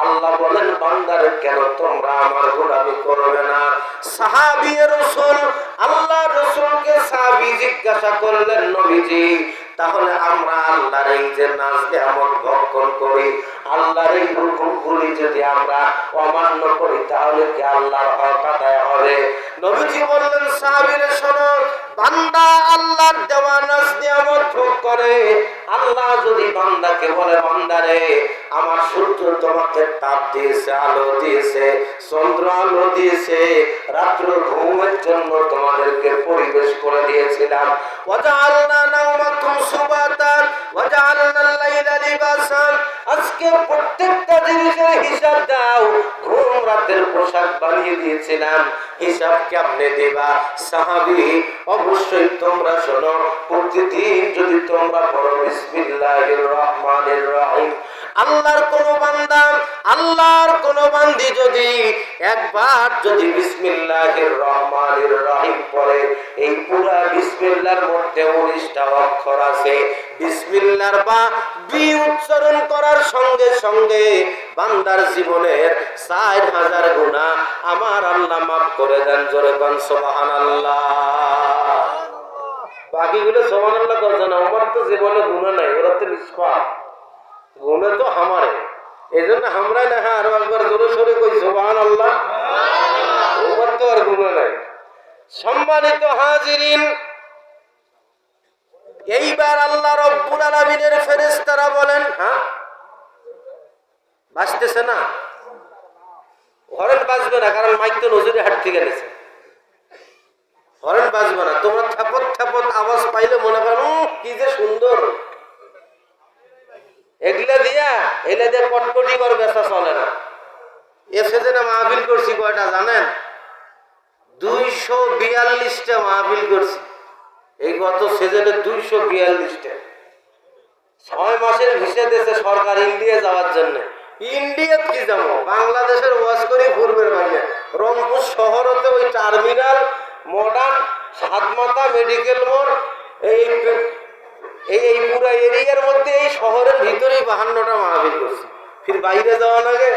আল্লাহ বলেন, বান্দারে কেন তোমরা আমার গোলামি করবে না? সাহাবী রাসূল, আল্লাহ রাসূলকে সাহাবী জিজ্ঞাসা করলেন, নবীজি, তাহলে আমরা আল্লাহর এই যে নাজ নেয়ামত ভোগ সংরক্ষণ করি, আল্লাহর এই হুকুমগুলি যদি আমরা অমান্য করি তাহলে কি আল্লাহর হক আদায় হবে? নবীজি বললেন, সাহাবীরা শোনো, বান্দা আল্লাহর দেওয়া নাজ নিয়ামত ভোগ করে। আল্লাহ যদি বান্দাকে বলে, বান্দারে আমার সূর্য তোমাকে তাপ দিয়েছে, আলো দিয়েছে, চন্দ্র আলো দিয়েছে, রাত্র ঘুমের জন্য তোমাদেরকে পরিবেশ করে দিয়েছিলাম, ওয়াজআলনা নাওমাকুম সুবাতান ওয়াজআলনাল লাইলা লিবাসান, আজকে প্রত্যেকটা জিনিসের হিসাব দাও, ঘুম রাতের পোশাক বানিয়ে দিয়েছিলাম, হিসাব কেমনে দিবা? সাহাবী, অবশ্যই তোমরা শোনো, প্রতিদিন যদি তোমরা পড়ো বিসমিল্লাহির রহমানির রহিম, আল্লাহর কোন বান্দা, আল্লাহর কোন বান্দি যদি একবার যদি বিসমিল্লাহির রহমানির রহিম পড়ে, এই পুরা বিসমিল্লাহর মধ্যে 19টা অক্ষর আছে, বিসমিল্লাহর বা বি উচ্চারণ করার সঙ্গে সঙ্গে বান্দার জীবনের 4000 গুনাহ আমার আল্লাহ মাফ করে দেন। জোরে কোন সুবহানাল্লাহ। বাকিগুলো সুবহানাল্লাহ করছে না, আমার তো জীবনে গুনাহ নাই, ওরা তো নিষ্পাপ, গুনাহ তো আমারে, এজন্য আমরা না, হ্যাঁ আরো একবার জোরে সরে কই সুবহানাল্লাহ, ওর তো আর গুনাহ নাই। সম্মানিত হাজিরিন, এইবার আল্লাহ রব্বুল আলামিনের ফেরেশতারা বলেন, হ্যাঁ বাজতেছে না, হরেন বাজবে না, কারণ মাইক তো নজরে হাট থেকে গেছে, হরেন বাজবে না। তোমরা থাপত থাপত আওয়াজ পাইলে মনে করো কি যে সুন্দর, এগুলা দিয়ে কটকটি করে বেচা চলে না। এসে যে মাহফিল করছি কয়টা জানেন? 242টা মাহফিল করছি এই গত সিজনে, 242টা। 6 মাসের ভিসা দিয়েছে সরকার ইন্ডিয়া যাওয়ার জন্য। ইন্ডিয়া কি যাবো, বাংলাদেশের ওয়াজ করি পূর্বের বাইরে, রংপুর শহরতে ওই টার্মিনাল, মডার্ন, সাতমাথা, মেডিকেল মোড়, এই পুরো এরিয়ার মধ্যে, এই শহরের ভিতরেই 52টা মাহফিল করছি। ফির বাইরে যাওয়া লাগে,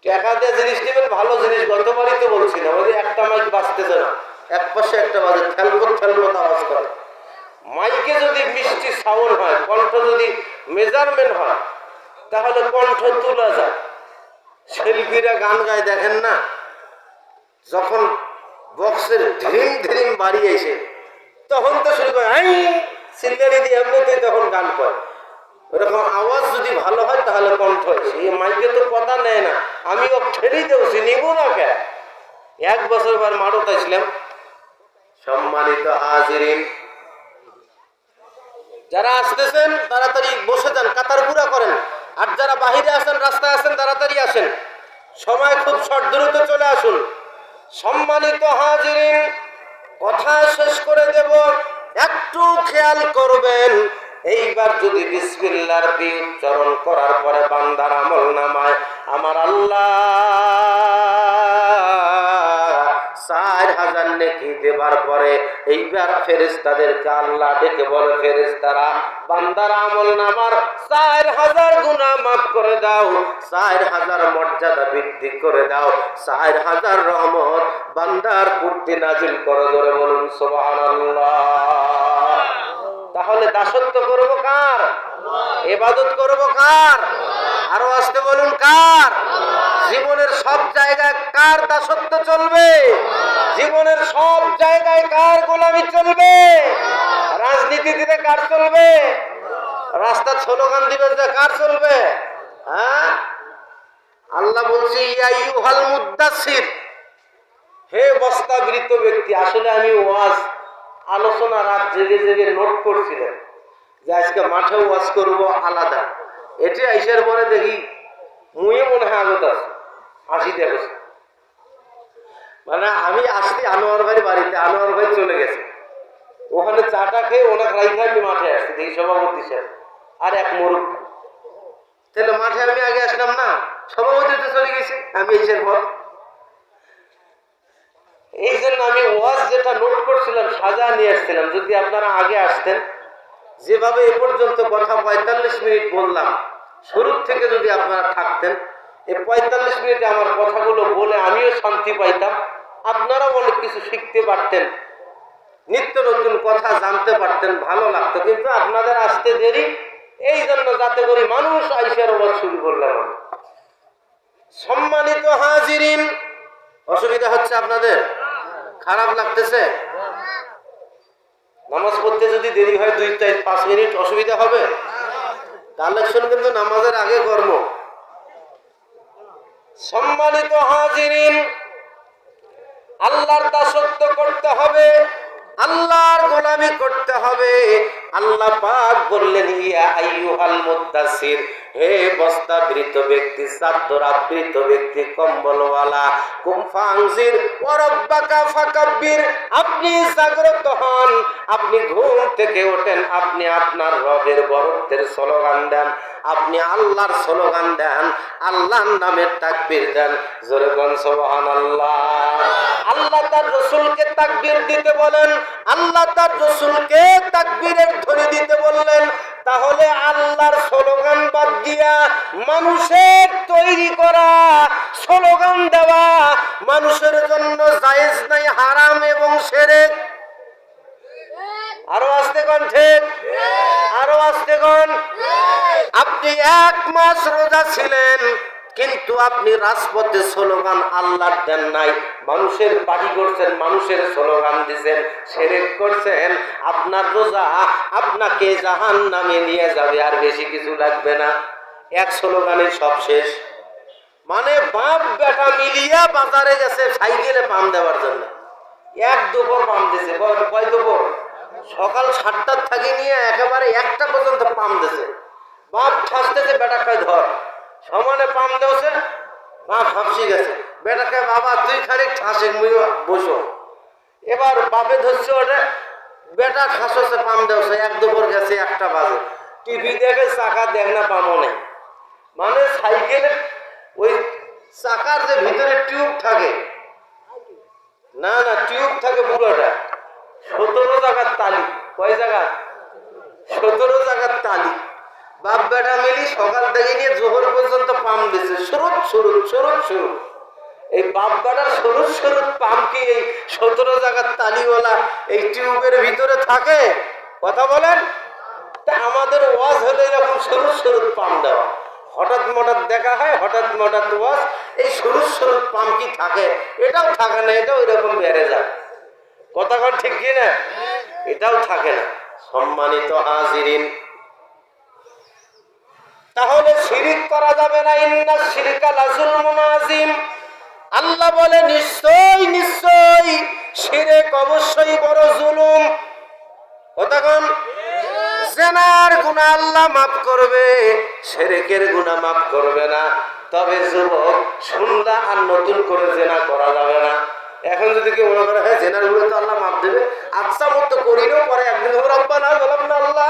টাকা দিয়ে জিনিস নেবেন, ভালো জিনিস। গতবারই তো বলছিলাম, ওই একটা মাইক বাজতেছে না, এক পাশে একটা বাজে, খেলপত খেলপত আওয়াজ করে। মাইকে যদি মিষ্টি সাউন্ড হয়, কণ্ঠ যদি মেজারমেন্ট হয়, তাহলে কণ্ঠ তোলা যায়। শিল্পীরা গান গায় দেখেন না, যখন বক্সের ধিম ধিম বাড়িয়ে এসে তখন তো শুরু করে সিল্লারি দিয়ে এমনিতেই তখন গান করে। ওরকম আওয়াজ যদি ভালো হয় তাহলে কণ্ঠ হয়েছে। এই মাইকে তো কথা নেয় না, আমি ও ঠেলি দেওছি, নিব না কে। 1 বছর পর মারত আসলাম। সম্মানিত হাজিরিন, যারা আসতেছেন তাড়াতাড়ি বসে যান, কাতার পুরা করেন। আর যারা বাহিরে আছেন, রাস্তায় আছেন, তাড়াতাড়ি আসেন, সময় খুব শর্ট, দ্রুত চলে আসুন। সম্মানিত হাজিরিন, কথা শেষ করে দেব, একটু খেয়াল করবেন। এইবার যদি বিসমিল্লাহর বি উচ্চারণ করার পরে বান্দার আমল নামায় আমার আল্লাহ 4000 নেকি দেবার পরে এইবার ফেরেশতাদেরকে আল্লাহ ডেকে বলে, ফেরেশতারা বান্দার আমল নামার 4000 গুনাহ মাফ করে দাও, 4000 মর্যাদা বৃদ্ধি করে দাও, 4000 রহমত বান্দার প্রতি নাজিল করো। জোরে বলুন সুবহানাল্লাহ। তাহলে দাসত্ব করব কার? ইবাদত করব কার? আরো আসতে বলুন কার? জীবনের সব জায়গায় কার দাসত্ব চলবে? জীবনের সব জায়গায় কার গোলামি চলবে? রাজনীতিতে কার চলবে? রাস্তার স্লোগান দিবে যে কার চলবে? হ্যাঁ, আল্লাহ বলছে ইয়া আইয়ুহাল মুদ্দাসসির, হে বস্তাবৃত ব্যক্তি। আসলে আমি ওয়াজ আলোচনা রাত জেগে জেগে নোট করছিলাম যে আজকে মাঠে ওয়াজ করব আলাদা। এটি আইসার পরে দেখি মুয়ে মনে হয় আগত আছে 80টা বছর। মানে আমি আসছি আনোয়ার ভাইয়ের বাড়িতে, আনোয়ার ভাই চলে গেছে, ওখানে চাটা খেয়ে ওনাকে রাইখে আমি মাঠে আসছি, দেখি সভাপতি সাহেব আর এক মুরব্বী। তাহলে মাঠে আমি আগে আসলাম না, সভাপতি তো চলে গেছে, আমি এইসের পর। এই জন্য আমি ওয়াজ যেটা নোট করছিলাম সাজা নিয়ে আসছিলাম। যদি আপনারা আগে আসতেন, যেভাবে এ পর্যন্ত কথা 45 মিনিট বললাম, শুরুর থেকে যদি আপনারা থাকতেন, এই 45 মিনিটে আমার কথাগুলো বলে আমিও শান্তি পাইতাম, আপনারাও অনেক কিছু শিখতে পারতেন, নিত্য নতুন কথা জানতে পারতেন, ভালো লাগতো। কিন্তু আপনাদের আসতে দেরি, এই জন্য যাতে করে মানুষ আইসার ওয়াজ শুরু করলাম। সম্মানিত হাজিরিন, অসুবিধা হচ্ছে আপনাদের? খারাপ লাগতেছে? নামাজ পড়তে যদি দেরি হয় 2-5 মিনিট অসুবিধা হবে? কালেকশন কিন্তু নামাজের আগে কর্ম। সম্মানিত হাজিরিন, আল্লাহর দাসত্ব করতে হবে, আল্লাহর গোলামি করতে হবে। আল্লাহ পাক বললেন, ইয়া আইয়ুহাল মুদ্দাসির, হে বস্তাবৃত ব্যক্তি, চাদর আবৃত ব্যক্তি, কম্বলওয়ালা, কুম ফানজির ওয়া রাব্বাকা ফাকাব্বির, আপনি জাগ্রত হন, আপনি ঘুম থেকে ওঠেন, আপনি আপনার রবের বরত্বের স্লোগান দেন, আপনি আল্লাহর স্লোগান দেন, আল্লাহর নামে তাকবীর দেন। জোরে বলেন সুবহানাল্লাহ। আল্লাহ তার রাসূলকে তাকবীর দিতে বলেন, আল্লাহ তার রাসূলকে তাকবীরের ধ্বনি দিতে বললেন। তাহলে আল্লাহর স্লোগান বাদ দিয়া মানুষের তৈরি করা স্লোগান দেওয়া মানুষের জন্য জায়েজ নাই, হারাম এবং শিরক। আরো আস্তে কোন? ঠিক? আরো আস্তে কোন? আপনি 1 মাস রোজা ছিলেন, কিন্তু আপনি রাজপথে স্লোগান আল্লাহর দেন নাই, মানুষের পার্টি করছেন, মানুষের স্লোগান দিচ্ছেন, শিরক করছেন। আপনার রোজা আপনাকে জাহান্নামে নিয়ে যাবে, আর বেশি কিছু লাগবে না। 1 স্লোগানে সব শেষ। মানে বাপ বেটা মিলিয়া বাজারে গেছে সাইকেলে পাম দেওয়ার জন্য, 1 দুপুর পাম দিছে। কয় দুপুর? সকাল 7টার থেকে নিয়ে একেবারে 1টা পর্যন্ত পাম দিছে। বাপ ঠাসতেছে, বেটাকে ধর, সমানে পাম দেওছে। বাপ হাঁপসি গেছে, বেটাকে, বাবা তুই খানিক ঠাসে, মুই বসো। এবার বাপে ধরছে ওটা, বেটা ঠাসছে, পাম দেওছে। 1 দুপুর গেছে, 1টা বাজে। টিভি দেখে, চাকা দেখ না, পামও নেই। মানে সাইকেলের ওই চাকার যে ভিতরে টিউব থাকে, না না টিউব থাকে পুরোটা, 17 জায়গার তালি। কয় জায়গা? 17 জায়গার তালি। বাপ বেটা মিলি সকাল থেকে নিয়ে জোহর পর্যন্ত পাম দিচ্ছে, সুরুত সুরুত সুরুত সুরুত। এই বাপ বেটার সুরুত সুরুত পাম কি এই 17 জায়গার তালিওয়ালা এই টিউবের ভিতরে থাকে? কথা বলেন। তা আমাদের ওয়াজ হলে এরকম সুরুত সুরুত পাম দেওয়া, হঠাৎ মঠাৎ দেখা হয়, হঠাৎ মঠাৎ ওয়াজ। এই সুরুত সুরুত পাম কি থাকে? এটাও থাকে না, এটাও এরকম বেড়ে যায়। কথা কন ঠিক কি না? এটাও থাকে না। সম্মানিত হাজিরিন, তাহলে শিরিক করা যাবে না। ইন্নাশ শিরকা লাযুলমুন আযীম। আল্লাহ বলে, নিশ্চয় নিশ্চয় শিরক অবশ্যই বড় জুলুম। কথা কোন? জিনার গুনাহ আল্লাহ মাফ করবে, শিরকের গুনাহ মাফ করবে না। তবে যুবক, শুনলা আর নতুন করে জিনা করা যাবে না। এখন যদি কেউ মনে করে, হ্যাঁ জিনার গুনাহ তো আল্লাহ মাফ দেবে, আচ্ছা মতো করিও, পরে একদিন হবে রব্বানা যালামনা আল্লাহ,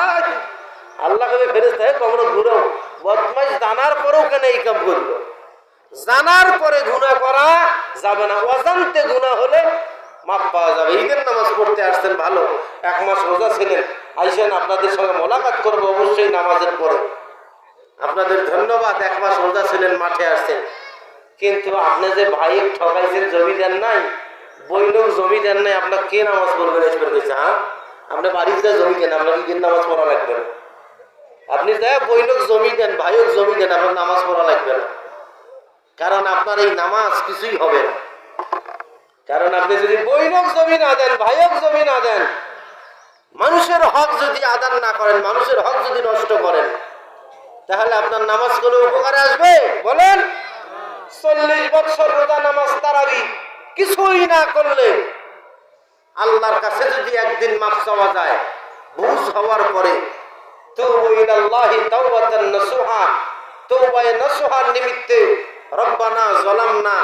আল্লাহ কবে ফেরেশতা হে তোমরা ঘুরো বদমাইশ, জানার পরেও কেন এই কাম করলো? জানার পরে গুনাহ করা যাবে না, অজান্তে গুনাহ হলে মাফ পাওয়া যাবে। ঈদের নামাজ পড়তে আসছেন, ভালো, 1 মাস রোজা ছিলেন, আইসেন, আপনাদের সঙ্গে মোলাকাত করবো অবশ্যই নামাজের পরে। আপনাদের ধন্যবাদ, 1 মাস রোজা ছিলেন, মাঠে আসছেন। কিন্তু আপনি যে ভাই ঠকাইছেন, জমি দেন নাই, বইলোক জমি দেন নাই, আপনার কে নামাজ পড়বেন? এসে গেছে, হ্যাঁ আপনি বাড়িতে জমি দেন, আপনাকে কি নামাজ পড়া লাগবে না? আপনি যাই বইলোক জমি দেন, ভাইয়োক জমি দেন, আপনার নামাজ পড়া লাগবে না। কারণ আপনার এই নামাজ কিছুই হবে না। কারণ আপনি যদি বইলোক জমি না দেন, ভাইয়োক জমি না দেন, মানুষের হক যদি আদান না করেন, মানুষের হক যদি নষ্ট করেন, তাহলে আপনার নামাজ কোনো উপকারে আসবে? বলেন। 40 বছর রোজা, নামাজ, তারাবি কিছুই না করলে আল্লাহর কাছে যদি একদিন মাফ চাওয়া যায়, বুঝ হওয়ার পরে, তুবু ইলাল্লাহি তাওবাতান নাসুহা, তওবায়ে নাসুহার নিমিত্তে, রব্বানা যালামনা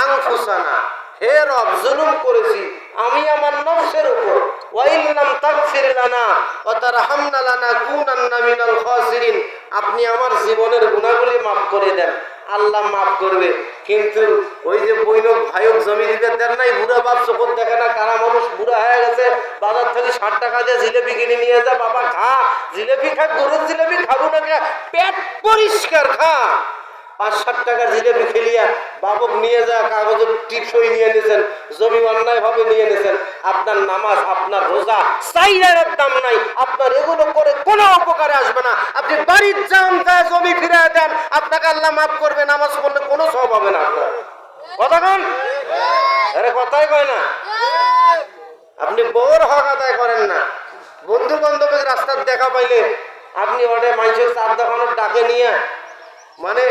আনফুসানা, হে রব জুলুম করেছি আমি আমার নফসের উপর, ওয়া ইল্লাম তাগফির লানা ওয়া তারহামনা লানাকুনান্না মিনাল খাসিরিন, আপনি আমার জীবনের গুনাহগুলি মাফ করে দেন। আল্লাহ মাফ করবে। কিন্তু ওই যে বৈনক ভাইক জমি দিতে দেন নাই, বুড়া বাপ চোখর দেখে না, কারা মানুষ বুড়া হয়ে গেছে, বাজার থেকে 60 টাকা দিয়ে জিলেপি কিনে নিয়ে যা, বাবা খা জিলেপি, খা গরুর জিলেপি, খাবো না, পেট পরিষ্কার খা। 5-7 টাকা জিলেপি খেলিয়া বাবক নিয়ে যা, কাগজের টিপসই নিয়ে নিয়েছেন, জমি অন্যায় ভাবে নিয়ে নিয়েছেন। আপনার নামাজ, আপনার রোজা চাইলের দাম নাই, আপনার এগুলো করে কোনো উপকারে আসবে না। আপনি বাড়ির যান, যায় জমি ফিরে দেন, আপনাকে আল্লাহ মাফ করবে। নামাজ পড়লে কোনো সব হবে না আপনার। কথা কন, আরে কথাই কয় না। আপনি বউর হক আদায় করেন না। বন্ধু বান্ধবের রাস্তার দেখা পাইলে আপনি ওটা মানুষের চার দোকানের ডাকে নিয়ে মানে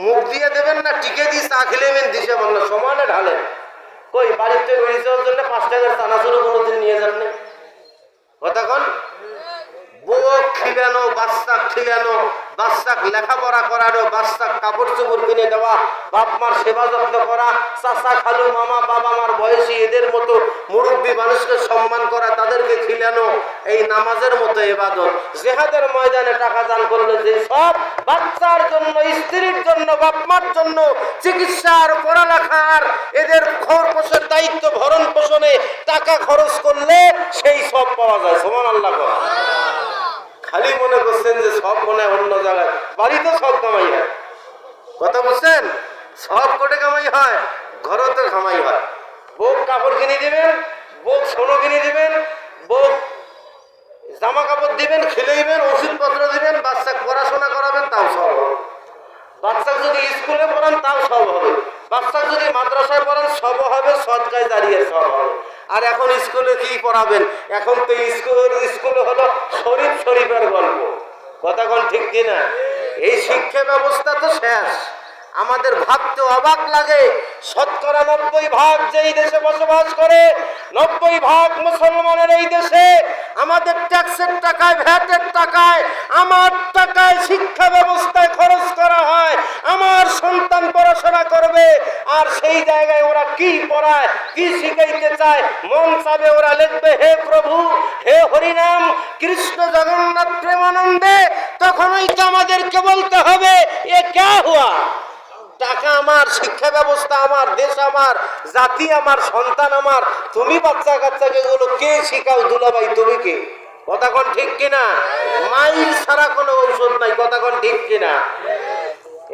মুখ দিয়ে দেবেন না, টিকে দিয়ে চা খেলেবেন, দিশে বলল সমানে ঢালেন। কই বাড়িতে বেরিয়ে যাওয়ার জন্য 5 টাকার চানাচুরও কোনোদিন নিয়ে যান না। কতক্ষণ বউ খিলানো, বাচ্চা খিলানো, বাচ্চাক লেখাপড়া করানো, বাচ্চাক কাপড় চোপড় কিনে দেওয়া, বাপ মার সেবা যত্ন করা, চাচা খালু মামা বাবা মার বয়সী এদের মতো মুরব্বী মানুষকে সম্মান করা, তাদেরকে খিলানো, এই নামাজের মতো ইবাদত। জিহাদের ময়দানে টাকা দান করলে যে সব, বাচ্চার জন্য, স্ত্রীর জন্য, বাপ মার জন্য চিকিৎসার, পড়ালেখার, এদের খরচের দায়িত্ব ভরণ পোষণে টাকা খরচ করলে সেই সব পাওয়া যায়। সুবহানাল্লাহ। খালি মনে করছেন যে সব মনে অন্য জায়গায়, বাড়িতে সব কামাই হয়। কথা বুঝছেন? সব কোটে কামাই হয়, ঘরও তো কামাই হয়। বউ কাপড় কিনে দিবেন, বউ সোনো কিনে দিবেন, বউ জামা কাপড় দিবেন, খেলেইবেন, ওষুধপত্র দিবেন, বাচ্চা পড়াশোনা করাবেন, তাও সব হবে। বাচ্চা যদি স্কুলে পড়ান তাও সব হবে। বাচ্চা যদি মাদ্রাসায় পড়ান সব হবে, সদকায় দাঁড়িয়ে সব হবে। আর এখন স্কুলে কি পড়াবেন? এখন তো স্কুলে হলো শরীফের গল্প। কথা কোন ঠিক কিনা? এই শিক্ষা ব্যবস্থা তো শেষ। আমাদের ভাবতে অবাক লাগে, 90% যেই দেশে বসবাস করে, 90% মুসলমানের এই দেশে আমাদের ট্যাক্সের টাকায়, ভ্যাটের টাকায়, আমার টাকায় শিক্ষা ব্যবস্থায় খরচ করা হয়। আমার সন্তান পড়াশোনা করবে, আর সেই জায়গায় ওরা কি পড়ায়, কি শিখাইতে চায়, মন চাবে ওরা লিখবে হে প্রভু, হে হরিনাম, কৃষ্ণ জগন্নাথ প্রেমানন্দে। তখনই তো আমাদেরকে বলতে হবে এ ক্যা হুয়া? টাকা আমার, শিক্ষা ব্যবস্থা আমার, দেশ আমার, জাতি আমার, সন্তান আমার। তুমি বাচ্চা কাচ্চাকে এগুলো কে শিখাও? দুলাভাই তুমি কে? কথা কোন ঠিক কিনা? মাইল ছাড়া কোনো ঔষধ নাই। কথা কোন ঠিক কিনা?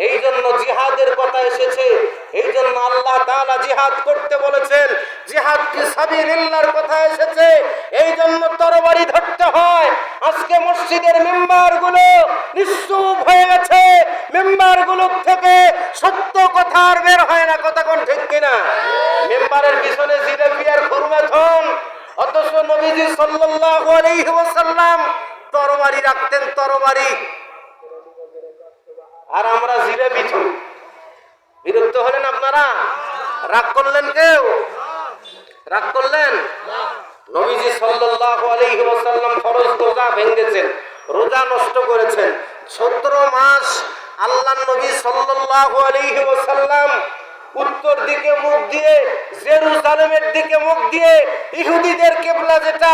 এই জন্য জিহাদের কথা এসেছে, এই জন্য আল্লাহ তাআলা জিহাদ করতে বলেছেন, জিহাদ ফি সাবিলিল্লাহর কথা এসেছে, এই জন্য তরবারি ধরতে হয়। আজকে মসজিদের মেম্বারগুলো নিশ্চুপ হয়ে গেছে, মেম্বারগুলো থেকে সত্য কথা আর বের হয় না। কথা কোন ঠিক কিনা? মেম্বারের পিছনে জিলাপি আর খুরমাথন, অথচ নবীজি সাল্লাল্লাহু আলাইহি ওয়াসাল্লাম তরবারি রাখতেন, তরবারি। আর আমরা জিলাপি ছুঁড়ি। বিরক্ত হলেন আপনারা? রাগ করলেন? কেউ রাগ করলেন? নবীজি সাল্লাল্লাহু আলাইহি ওয়াসাল্লাম ফরজ রোজা ভেঙেছেন, রোজা নষ্ট করেছেন। 17 মাস আল্লাহর নবী সাল্লাল্লাহু আলাইহি ওয়াসাল্লাম উত্তর দিকে মুখ দিয়ে, জেরুজালেমের দিকে মুখ দিয়ে, ইহুদিদের কিবলা যেটা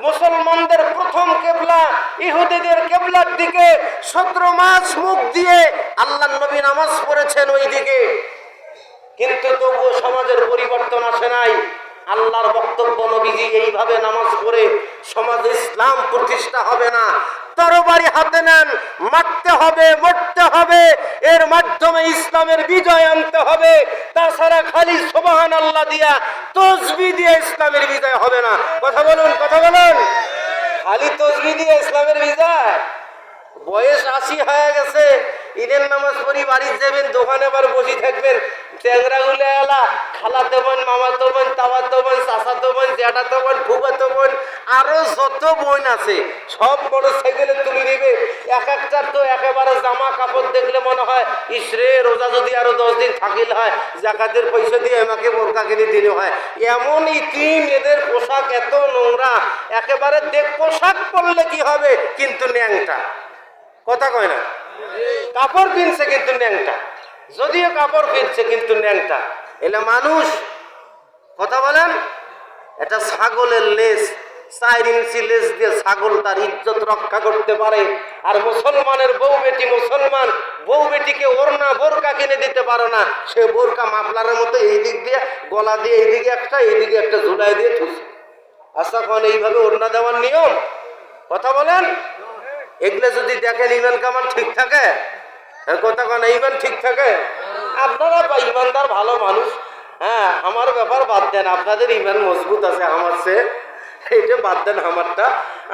মুসলমানদের প্রথম কিবলা, ইহুদিদের কিবলার দিকে 17 মাস মুখ দিয়ে আল্লাহর নবী নামাজ পড়েছেন ওই দিকে। কিন্তু তবুও সমাজের পরিবর্তন আসে নাই। আল্লাহর বক্তব্য, নবীজি এইভাবে নামাজ পড়ে সমাজে ইসলাম প্রতিষ্ঠা হবে না। তরবারি হাতে নেন, মারতে হবে, মরতে হবে, এর মাধ্যমে ইসলামের বিজয় আনতে হবে। তাছাড়া খালি সুবহানাল্লাহ দিয়া, তাসবিহ দিয়ে ইসলামের বিজয় হবে না। কথা বলুন, কথা বলুন। খালি তাসবিহ দিয়ে ইসলামের বিজয়? বয়স 80 হয়ে গেছে, ঈদের নামাজ পড়ি বাড়ি যাবেন, দোকানে আবার বসে থাকবেন, ট্যাংরাগুলো এলা খালাতো বোন, মামাতো বোন, তাওয়াতো বোন, চাচাতো বোন, জ্যাঠাতো বোন, ফুফাতো বোন, আরো যত বোন আছে সব বড় সাইকেলে তুলে দিবে। এক একটার তো একেবারে জামা কাপড় দেখলে মনে হয় ইসরে রোজা যদি আরো 10 দিন থাকিল হয়, জাকাতের পয়সা দিয়ে আমাকে বোরকা কিনে দিলে হয়। এমন ইতিম, এদের পোশাক এত নোংরা, একেবারে দেখ পোশাক পরলে কি হবে কিন্তু ন্যাংটা। কথা কয় না? কাপড় কিনছে কিন্তু ন্যাংটা, যদিও কাপড় কিনছে কিন্তু ন্যাংটা। এলে মানুষ, কথা বলেন, এটা ছাগলের লেজ, 4 ইঞ্চি লেজ দিয়ে ছাগল তার ইজ্জত রক্ষা করতে পারে। আর মুসলমানের বউ বেটি, মুসলমান বউ বেটিকে ওড়না বোরকা কিনে দিতে পারো না, সে বোরকা মাফলারের মতো এই দিক দিয়ে গলা দিয়ে এইদিকে একটা, এইদিকে একটা ঝুলাই দিয়ে থুসে। আচ্ছা কোন এইভাবে ওড়না দেওয়ার নিয়ম? কথা বলেন। এগুলো যদি দেখেন ইমান কামান ঠিক থাকে? কথা কোন ইমান ঠিক থাকে? আপনারা ইমানদার ভালো মানুষ, হ্যাঁ, আমার ব্যাপার বাদ দেন, আপনাদের ইমান মজবুত আছে আমার চেয়ে, এটা বাদ দেন আমারটা।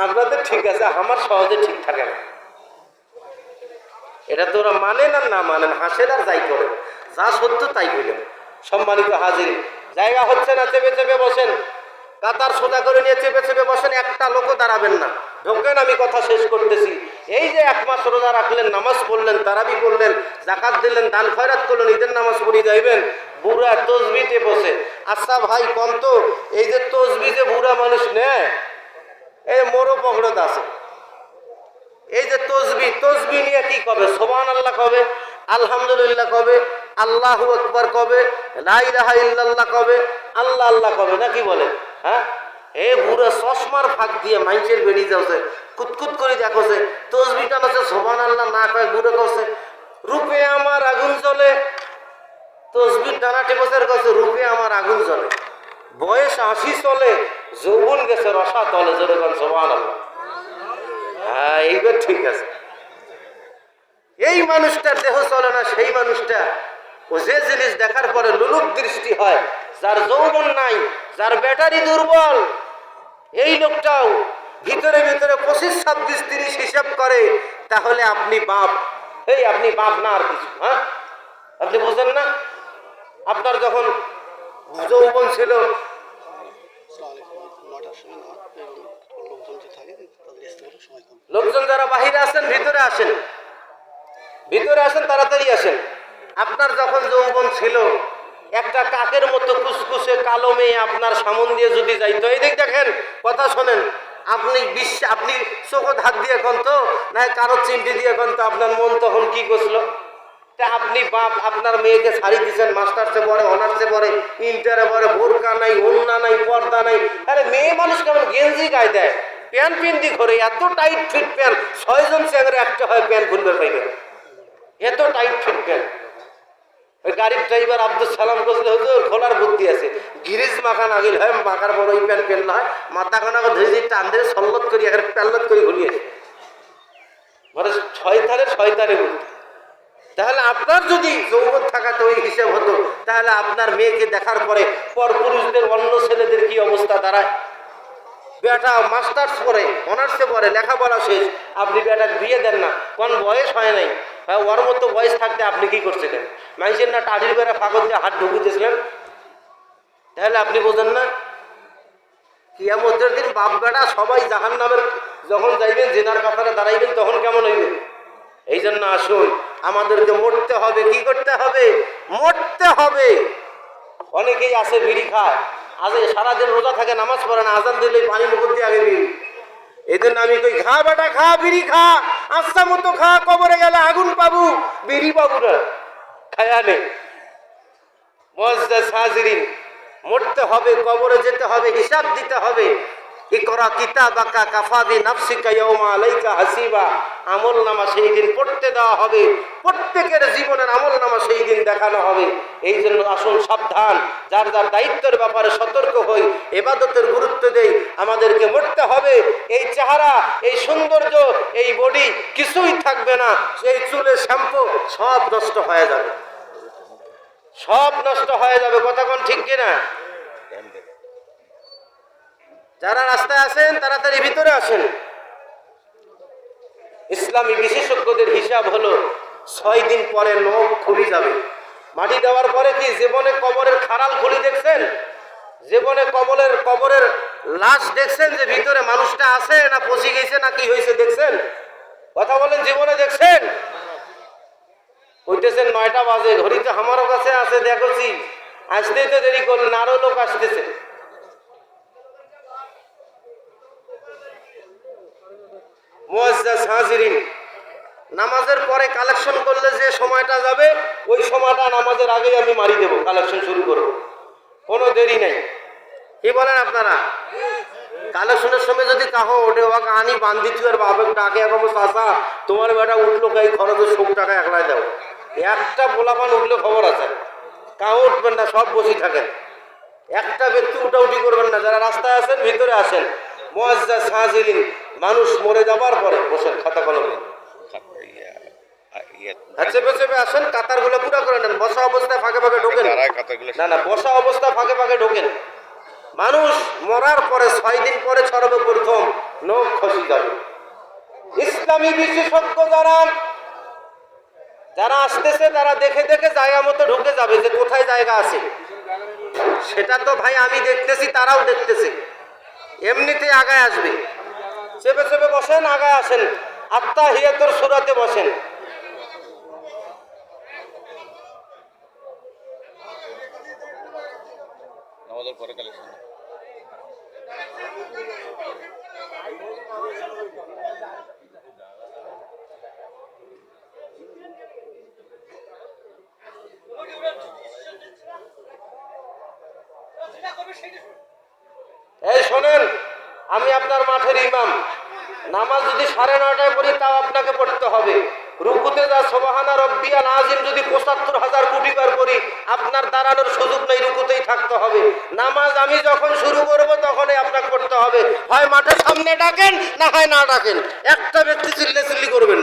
আপনাদের ঠিক আছে, আমার সহজে ঠিক থাকে না। এটা তো ওরা মানেন আর না মানেন, হাসেন আর যাই করেন, যা সত্য তাই বললেন। সম্মানিত হাজির, জায়গা হচ্ছে না, চেপে চেপে বসেন, কাতার সোজা করে নিয়ে চেপে চেপে বসেন, একটা লোকও দাঁড়াবেন না, ঢোকেন, আমি কথা শেষ করতেছি। এই যে 1 মাস রোজা রাখলেন, নামাজ পড়লেন, তারাবি পড়লেন, জাকাত দিলেন, দান খয়রাত করলেন, ঈদের নামাজ পড়ি যাইবেন, বুড়া তসবিতে বসে। আচ্ছা ভাই কম তো, এই যে তসবি যে বুড়া মানুষ নেয়, এই মোরও পকড়ত আছে, এই যে তসবি, তসবি নিয়ে কি কবে? সুবহানাল্লাহ কবে, আলহামদুলিল্লাহ কবে, আল্লাহু আকবার কবে, লা ইলাহা ইল্লাল্লাহ কবে, আল্লাহ আল্লাহ কবে, নাকি বলে? হ্যাঁ, এ বুড়ো চশমার ফাঁক দিয়ে মাইন্সের বেরিয়ে যাচ্ছে, কুতকুত করে দেখছে, তসবিটা আছে সুবহানাল্লাহ না কয়, বুড়ো করছে রূপে আমার আগুন জ্বলে, তসবির ডানা টেপসের কাছে রূপে আমার আগুন জ্বলে, বয়স 80 চলে, যৌবন গেছে রসা তলে, জোরে কোন সুবহানাল্লাহ। হ্যাঁ, এইবার ঠিক আছে। এই মানুষটার দেহ চলে না, সেই মানুষটা ও যে জিনিস দেখার পরে লুলুক দৃষ্টি হয়, যার যৌবন নাই, যার ব্যাটারি দুর্বল, এই লোকটাও ভিতরে ভিতরে 25-26-30 হিসাব করে, তাহলে আপনি বাপ। এই আপনি বাপ না আর কিছু। হ্যাঁ, আপনি বুঝেন না? আপনার যখন যৌবন ছিল, লোকজন যারা বাহিরে আছেন ভিতরে আসেন, ভিতরে আসেন, তাড়াতাড়ি আসেন। আপনার যখন যৌবন ছিল, একটা কাকের মতো কুসকুসে কালো মেয়ে আপনার সামন দিয়ে যদি যাইতো, এই দিক দেখেন, কথা শোনেন, আপনি চোখ হাত দিয়ে এখন তো না, কারো চিমটি দিয়ে এখন তো, আপনার মন তখন কি করছিল? তা আপনি বাপ, আপনার মেয়েকে ছাড়ি দিচ্ছেন, মাস্টার্সে পড়ে, অনার্সে পড়ে, ইন্টারে পড়ে, বোরকা নাই, ওড়না নাই, পর্দা নাই। আরে মেয়ে মানুষ কেমন গেঞ্জি গায়ে দেয়, প্যান্ট পিন্দি ঘরে, এত টাইট ফিট প্যান্ট, 6 জন চেঙ্গরে একটা হয় প্যান্ট খুলবে পাইবে, এত টাইট ফিট প্যান্ট। ওই গাড়ির ড্রাইভার আব্দুল সালাম করছিল, হুজুর খোলার বুদ্ধি আছে, গিরিজ মাখান আগিল হয়, মাখার পর ওই প্যান্ট পেনলে হয়, মাথা খানাকে ধরে টান ধরে সল্লত করি, এখানে প্যাল্লত করে ঘুরিয়েছে, মানে শয়তানের বুদ্ধি। তাহলে আপনার যদি যৌবন থাকাতে ওই হিসাব হতো, তাহলে আপনার মেয়েকে দেখার পরে পরপুরুষদের অন্য ছেলেদের কি অবস্থা দাঁড়ায়? বেটা মাস্টার্স পড়ে, অনার্সে পড়ে, লেখাপড়া শেষ, আপনি বেটাকে বিয়ে দেন না, কোন বয়স হয় নাই, ওর মতো বয়স থাকতে আপনি কি করছিলেন? মানুষের না টাটির বেড়া ফাঁকর দিয়ে হাত ঢুকিয়ে দিয়েছিলেন? তাহলে আপনি বোঝেন না, কিয়ামতের দিন বাপ বেটা সবাই জাহান্নামের যখন যাইবেন, জেনার কাতারে দাঁড়াইবেন, তখন কেমন হইবে? এই জন্য আসুন, আমাদেরকে মরতে হবে। কি করতে হবে? মরতে হবে। অনেকেই আছে বিড়ি খায়, আজ সারাদিন রোজা থাকে, নামাজ পড়ে না, আজান দিলে পানি মুখ দিয়ে আগে বিড়ি। এই জন্য আমি কই, খা বেটা খা, বিড়ি খা, আচ্ছা মতো খা, কবরে গেলে আগুন পাবু, বিড়ি পাবু না, খায়া নে। মুআজ্জাজ হাজিরিন, মরতে হবে, কবরে যেতে হবে, হিসাব দিতে হবে। ইকরা কিতাবাকা কাফা বিনাফসিকা ইয়াওমা আলাইকা হাসিবা, আমলনামা সেই দিন পড়তে দেওয়া হবে, প্রত্যেকের জীবনের আমলনামা সেই দিন দেখানো হবে। এই জন্য আসুন সাবধান, যার যার দায়িত্বের ব্যাপারে সতর্ক হই, ইবাদতের গুরুত্ব দেই। আমাদেরকে মরতে হবে। এই চেহারা, এই সৌন্দর্য, এই বডি কিছুই থাকবে না, এই চুলের শ্যাম্পু সব নষ্ট হয়ে যাবে, সব নষ্ট হয়ে যাবে। কথা কোন ঠিক কিনা? যারা রাস্তায় আছেন তাড়াতাড়ি ভিতরে আসেন। ইসলামী বিশেষজ্ঞদের হিসাব হলো 6 দিন পরে নখ খুলে যাবে। মাটি দেওয়ার পরে কি জীবনে কবরের খাড়াল খুলি দেখছেন? জীবনে কবরের লাশ দেখছেন যে ভিতরে মানুষটা আছে না পচে গেছে না কি হয়েছে দেখছেন? কথা বলেন, জীবনে দেখছেন? কইতেছেন 9টা বাজে, ঘড়িতে আমারও কাছে আছে, দেখছি আসতেই তো দেরি করলেন, আরো লোক আসতেছে। মুআজ্জাজ হাজিরিন, নামাজের পরে কালেকশন করলে যে সময়টা যাবে, ওই সময়টা নামাজের আগেই আমি মারি দেব, কালেকশন শুরু করব, কোনো দেরি নাই। কি বলেন আপনারা? কালেকশনের সময় যদি কাহো ওঠে, ওকে আনি বান্ধি তুই আর বাপের ডাকে এখন, চাষা তোমার বেটা উঠলো, এই খরচের 100 টাকা একলাই দাও। একটা পোলাপান উঠলে খবর আছে, কাহো উঠবেন না, সব বসে থাকেন, একটা ব্যক্তি উঠাউঠি করবেন না। যারা রাস্তায় আছেন ভিতরে আসেন। মুআজ্জাজ হাজিরিন, মানুষ মরে যাবার পরে বসেন, খাতা কলম চেপে চেপে আসেন, কাতারগুলো পুরো করে নেন। বসা অবস্থায় ফাঁকে ফাঁকে ঢোকেন না, বসা অবস্থায় ফাঁকে ফাঁকে ঢোকেন। মানুষ মরার পরে 6 দিন পরে সর্বপ্রথম নখ খসি যাবে। ইসলামী বিশেষজ্ঞ যারা যারা আসতেছে তারা দেখে দেখে জায়গা মতো ঢুকে যাবে যে কোথায় জায়গা আছে। সেটা তো ভাই আমি দেখতেছি, তারাও দেখতেছে, এমনিতে আগায় আসবে। চেপে চেপে বসেন, আগায় আসেন, আত্তাহিয়াতুর সূরাতে বসেন। আমাদের পরে কালেকশন এই শোনেন, আমি আপনার মাঠের ইমাম। নামাজ যদি 9:30টায় পড়ি তাও আপনাকে পড়তে হবে। রুকুতে যা সুবহানা রব্বিয়াল আযীম যদি ৭৫,০০০ কোটি বার করি, আপনার দাঁড়ানোর সুযোগ নেই, রুকুতেই থাকতে হবে। নামাজ আমি যখন শুরু করব তখনই আপনাকে পড়তে হবে। হয় মাঠের সামনে ডাকেন, না হয় না ডাকেন, একটা ব্যক্তি চিল্লাচিল্লি করবেন না।